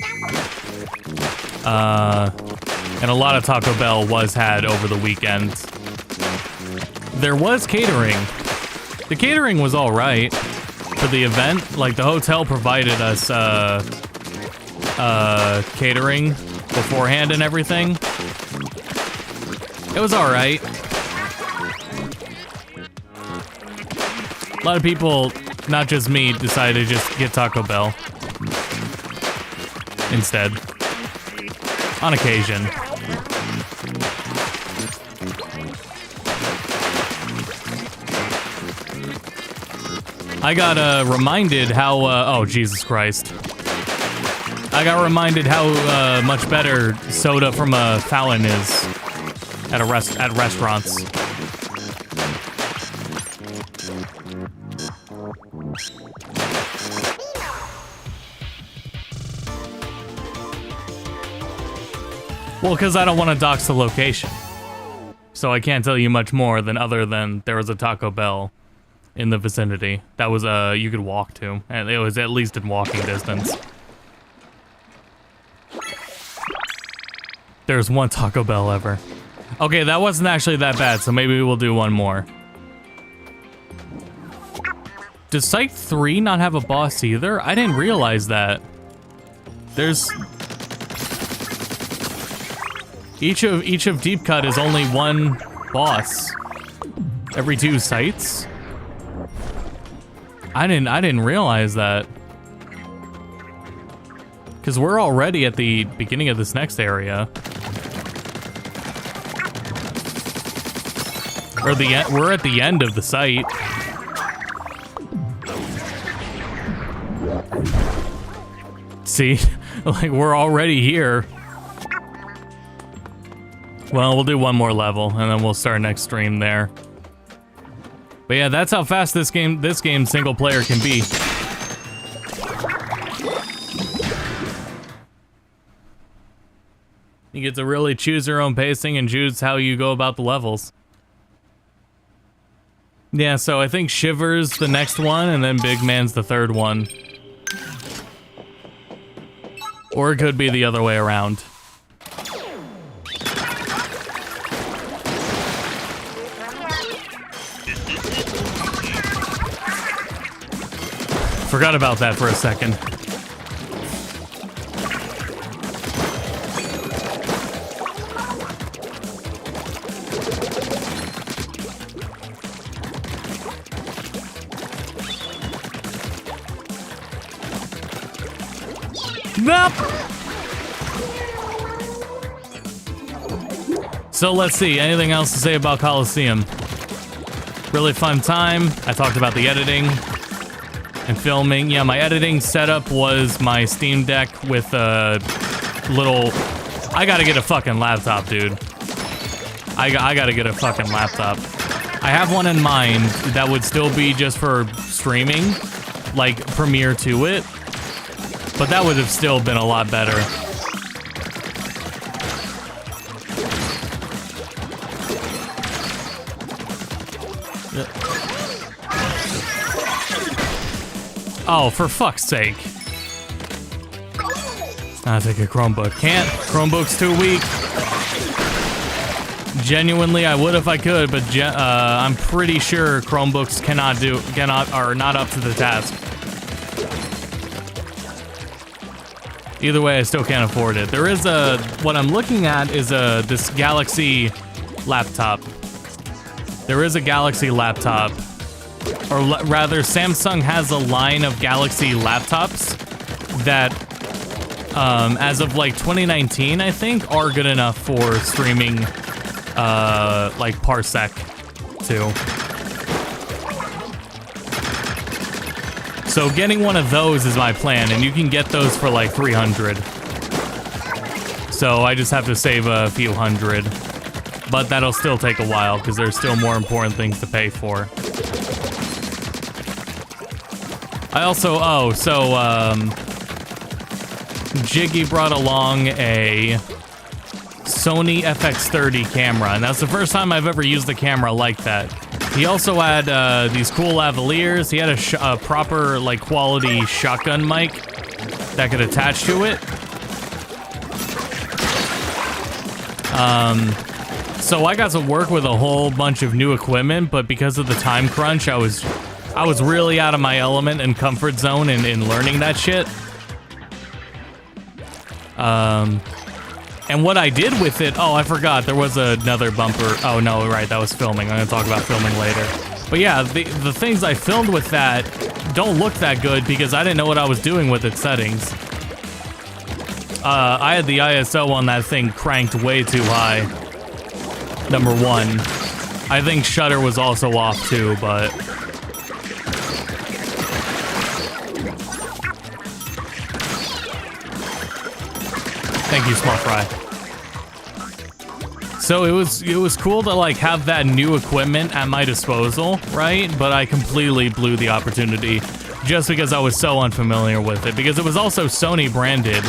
And a lot of Taco Bell was had over the weekend. There was catering. The catering was all right. for the event. Like, the hotel provided us catering beforehand and everything. It was all right. A lot of people, not just me, decided to just get Taco Bell instead, on occasion. I got reminded how, oh Jesus Christ. I got reminded how much better soda from a fountain is at restaurants. Well, because I don't want to dox the location. So I can't tell you much more than other than there was a Taco Bell in the vicinity that was you could walk to, and it was at least in walking distance. There's one Taco Bell ever. Okay, that wasn't actually that bad, so maybe we'll do one more. Does Site 3 not have a boss either? I didn't realize that. There's each of Deep Cut is only one boss every 2 sites. I didn't realize that. Cause we're already at the beginning of this next area. Or we're at the end of the site. See? Like, we're already here. Well, we'll do one more level, and then we'll start next stream there. But yeah, that's how fast this game single player can be. You get to really choose your own pacing and choose how you go about the levels. Yeah, so I think Shiver's the next one, and then Big Man's the third one. Or it could be the other way around. Forgot about that for a second. Nope. So let's see, anything else to say about Coliseum? Really fun time. I talked about the editing and filming. Yeah, my editing setup was my Steam Deck with a little... I gotta get a fucking laptop, dude. I gotta get a fucking laptop. I have one in mind that would still be just for streaming, like Premiere to it, but that would have still been a lot better. Oh, for fuck's sake. I'll take a Chromebook. Can't. Chromebook's too weak. Genuinely, I would if I could, but I'm pretty sure Chromebooks are not up to the task. Either way, I still can't afford it. There is what I'm looking at is this Galaxy laptop. There is a Galaxy laptop. Or rather, Samsung has a line of Galaxy laptops that, as of like 2019, I think, are good enough for streaming, like Parsec too. So getting one of those is my plan, and you can get those for like 300. So I just have to save a few hundred, but that'll still take a while because there's still more important things to pay for. I also, Jiggy brought along a Sony FX30 camera, and that's the first time I've ever used a camera like that. He also had these cool lavaliers. He had a proper, like, quality shotgun mic that could attach to it. So I got to work with a whole bunch of new equipment, but because of the time crunch, I was I was really out of my element and comfort zone in learning that shit. And what I did with it, oh, I forgot, there was another bumper. Oh, no, right, that was filming. I'm gonna talk about filming later. But yeah, the things I filmed with that don't look that good because I didn't know what I was doing with its settings. I had the ISO on that thing cranked way too high. Number one. I think shutter was also off too, but... Thank you, Small Fry. So it was cool to like have that new equipment at my disposal, right? But I completely blew the opportunity just because I was so unfamiliar with it. Because it was also Sony branded,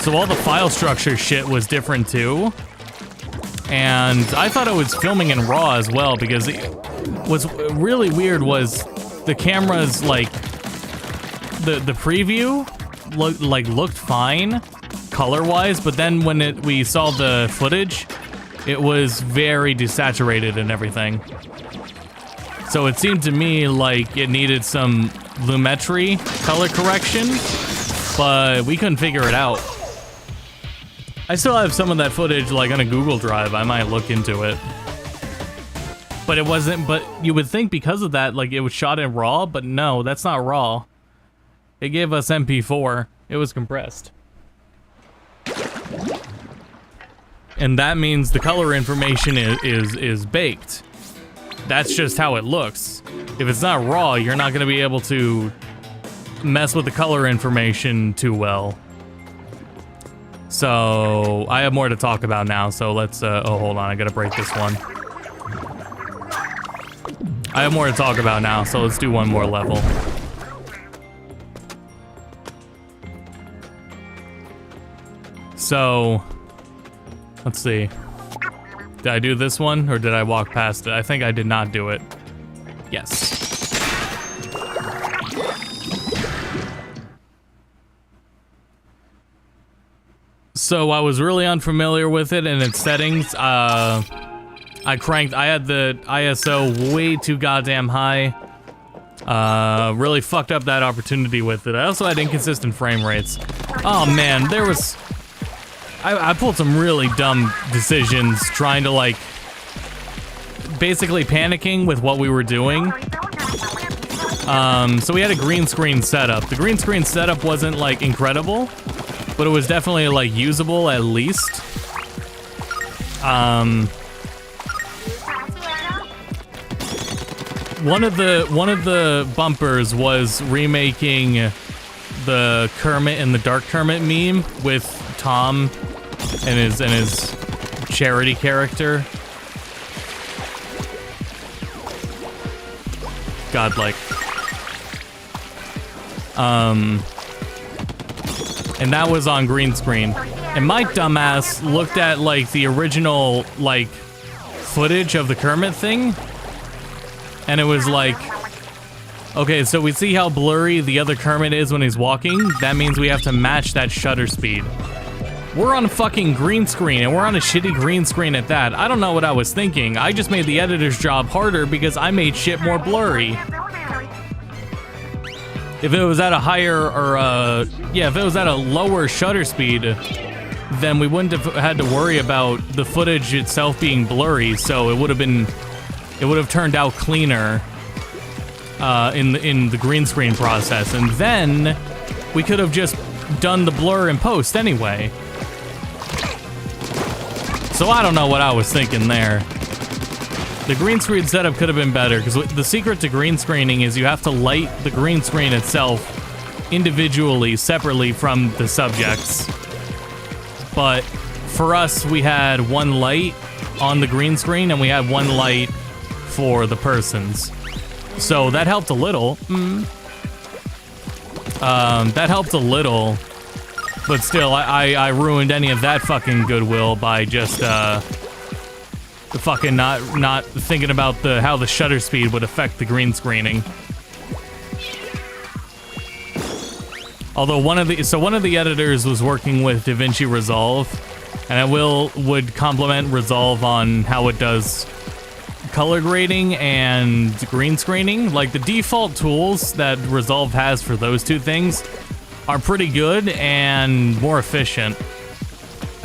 so all the file structure shit was different too. And I thought it was filming in RAW as well because what's really weird was the cameras like the preview looked fine color-wise, but then when we saw the footage, it was very desaturated and everything. So it seemed to me like it needed some lumetri color correction, but we couldn't figure it out. I still have some of that footage like on a Google Drive. I might look into it. But it wasn't, but you would think because of that, like it was shot in RAW, but no, that's not RAW. It gave us MP4. It was compressed. And that means the color information is baked. That's just how it looks. If it's not raw, you're not gonna be able to mess with the color information too well. So I have more to talk about now, so let's, oh, hold on, I gotta break this one. I have more to talk about now, so let's do one more level. So, let's see. Did I do this one, or did I walk past it? I think I did not do it. Yes. So I was really unfamiliar with it and its settings. I had the ISO way too goddamn high. Really fucked up that opportunity with it. I also had inconsistent frame rates. Oh man, there was... I pulled some really dumb decisions trying to like... basically panicking with what we were doing. So we had a green screen setup. The green screen setup wasn't like incredible, but it was definitely like usable at least. One of the bumpers was remaking the Kermit and the Dark Kermit meme with Tom and his charity character. Godlike. And that was on green screen. And my dumbass looked at like the original like footage of the Kermit thing, and it was like, okay, so we see how blurry the other Kermit is when he's walking. That means we have to match that shutter speed. We're on a fucking green screen, and we're on a shitty green screen at that. I don't know what I was thinking. I just made the editor's job harder because I made shit more blurry. If it was at a higher, or if it was at a lower shutter speed, then we wouldn't have had to worry about the footage itself being blurry, so it would have turned out cleaner in the green screen process, and then we could have just done the blur in post anyway. So I don't know what I was thinking there. The green screen setup could have been better, because the secret to green screening is you have to light the green screen itself individually, separately from the subjects. But for us, we had one light on the green screen, and we had one light for the persons. So that helped a little. That helped a little. But still, I ruined any of that fucking goodwill by just, fucking not thinking about how the shutter speed would affect the green screening. Although one of the editors was working with DaVinci Resolve, and I would compliment Resolve on how it does color grading and green screening. Like, the default tools that Resolve has for those two things are pretty good and more efficient.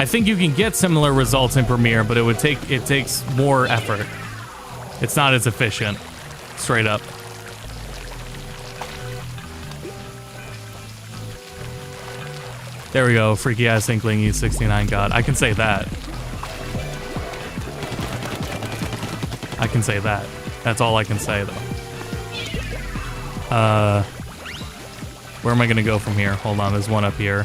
I think you can get similar results in Premiere, but it takes more effort. It's not as efficient, straight up. There we go, freaky ass Inkling E69 God. I can say that. I can say that. That's all I can say, though. Where am I gonna go from here? Hold on, there's one up here.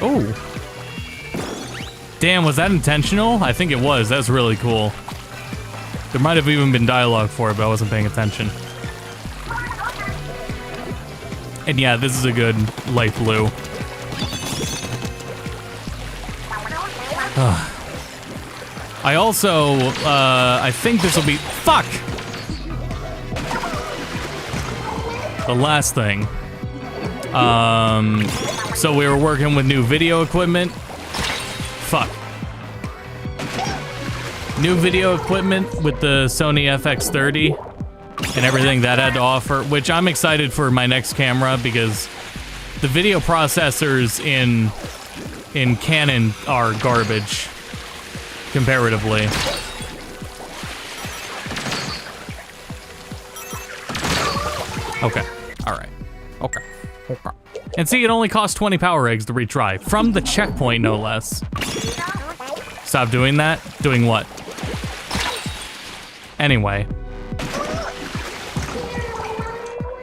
Oh. Damn, was that intentional? I think it was. That's really cool. There might have even been dialogue for it, but I wasn't paying attention. And yeah, this is a good light blue. I also, I think this will be... Fuck! The last thing. So we were working with new video equipment. Fuck. New video equipment with the Sony FX30 and everything that had to offer, which I'm excited for my next camera because the video processors in Canon are garbage comparatively. Okay. All right. Okay. Okay. And see, it only costs 20 power eggs to retry. From the checkpoint, no less. Stop doing that? Doing what? Anyway.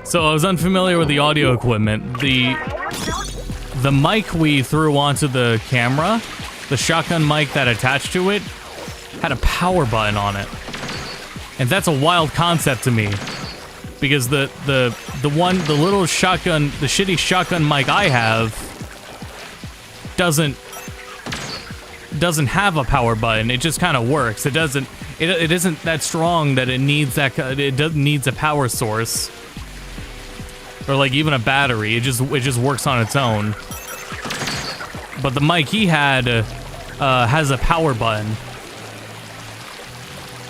So I was unfamiliar with the audio equipment. The mic we threw onto the camera, the shotgun mic that attached to it, had a power button on it. And that's a wild concept to me. Because the little shotgun, the shitty shotgun mic I have doesn't have a power button. It just kind of works. It isn't that strong that it needs needs a power source or like even a battery. It just works on its own. But the mic he had has a power button.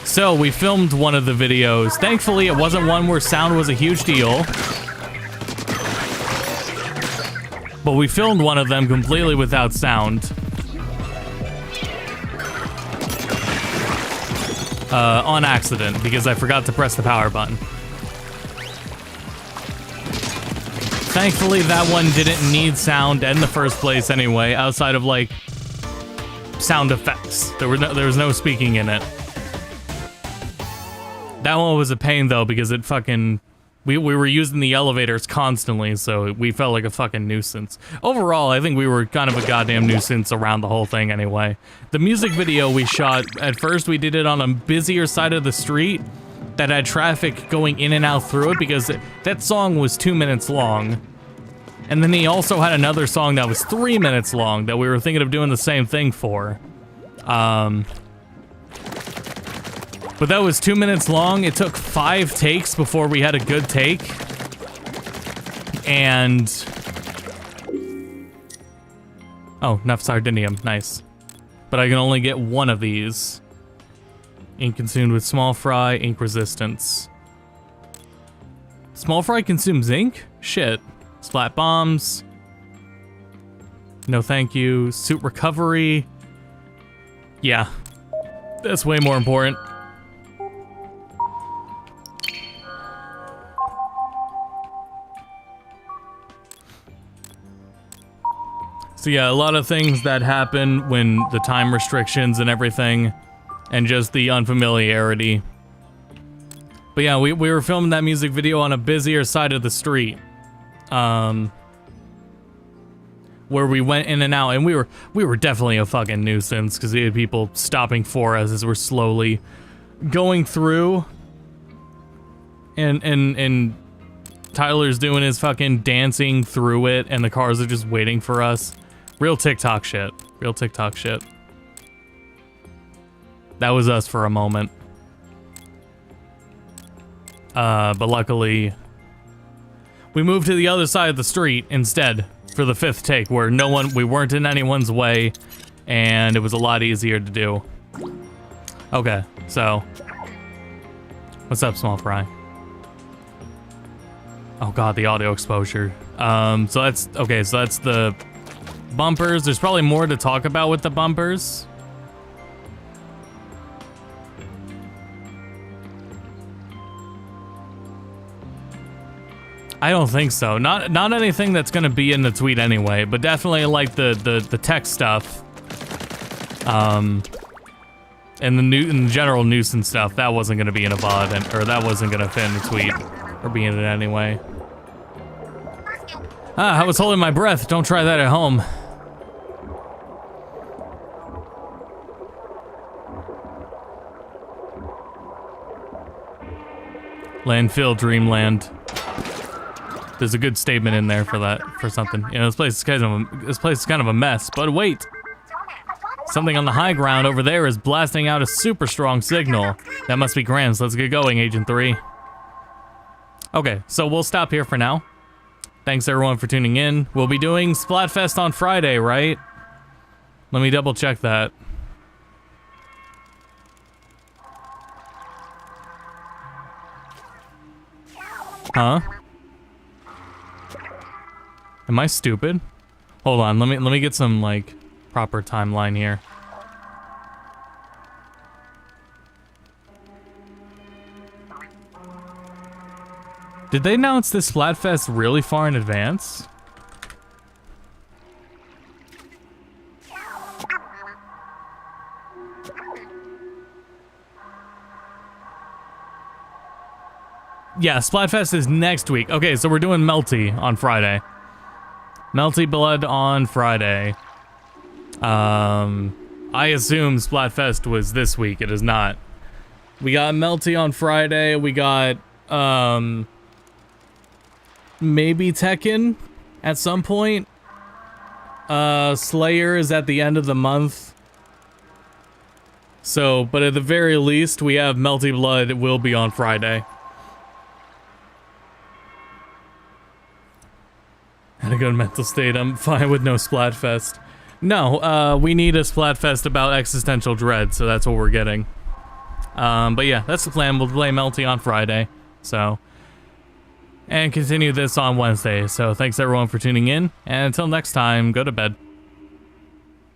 So we filmed one of the videos. Thankfully, it wasn't one where sound was a huge deal. But we filmed one of them completely without sound. On accident, because I forgot to press the power button. Thankfully, that one didn't need sound in the first place anyway, outside of, like, sound effects. There was no speaking in it. That one was a pain, though, because it fucking... We were using the elevators constantly, so we felt like a fucking nuisance. Overall, I think we were kind of a goddamn nuisance around the whole thing anyway. The music video we shot, at first we did it on a busier side of the street that had traffic going in and out through it because that song was 2 minutes long. And then he also had another song that was 3 minutes long that we were thinking of doing the same thing for. But that was 2 minutes long. It took 5 takes before we had a good take. And... oh, enough sardinium. Nice. But I can only get one of these. Ink consumed with small fry, ink resistance. Small fry consumes ink? Shit. Splat bombs. No thank you. Suit recovery. Yeah. That's way more important. So yeah, a lot of things that happen when the time restrictions and everything, and just the unfamiliarity. But yeah, we were filming that music video on a busier side of the street. Where we went in and out, and we were definitely a fucking nuisance, because we had people stopping for us as we're slowly going through. And Tyler's doing his fucking dancing through it, and the cars are just waiting for us. Real TikTok shit. Real TikTok shit. That was us for a moment. But luckily, we moved to the other side of the street instead for the 5th take, where we weren't in anyone's way, and it was a lot easier to do. Okay, so what's up, Small Fry? Oh god, the audio exposure. So that's okay. So that's the bumpers. There's probably more to talk about with the bumpers. I don't think so. Not anything that's gonna be in the tweet anyway, but definitely like the tech stuff. And the general nuisance stuff, that wasn't gonna be in a VOD, or that wasn't gonna fit in the tweet, or be in it anyway. I was holding my breath. Don't try that at home. Landfill Dreamland. There's a good statement in there for that, for something. You know, this place is kind of a mess. But wait, something on the high ground over there is blasting out a super strong signal. That must be Grams. Let's get going, Agent 3. Okay, so we'll stop here for now. Thanks everyone for tuning in. We'll be doing Splatfest on Friday, right? Let me double check that. Huh? Am I stupid? Hold on, let me get some like proper timeline here. Did they announce this Splatfest really far in advance? Yeah, Splatfest is next week. Okay, so we're doing Melty on Friday. Melty Blood on Friday. I assume Splatfest was this week. It is not. We got Melty on Friday. We got, maybe Tekken at some point. Slayer is at the end of the month. So, but at the very least, we have Melty Blood. It will be on Friday. Had a good mental state. I'm fine with no Splatfest. No, we need a Splatfest about existential dread, so that's what we're getting. But yeah, that's the plan. We'll play Melty on Friday, so, and continue this on Wednesday. So thanks everyone for tuning in, and until next time, go to bed.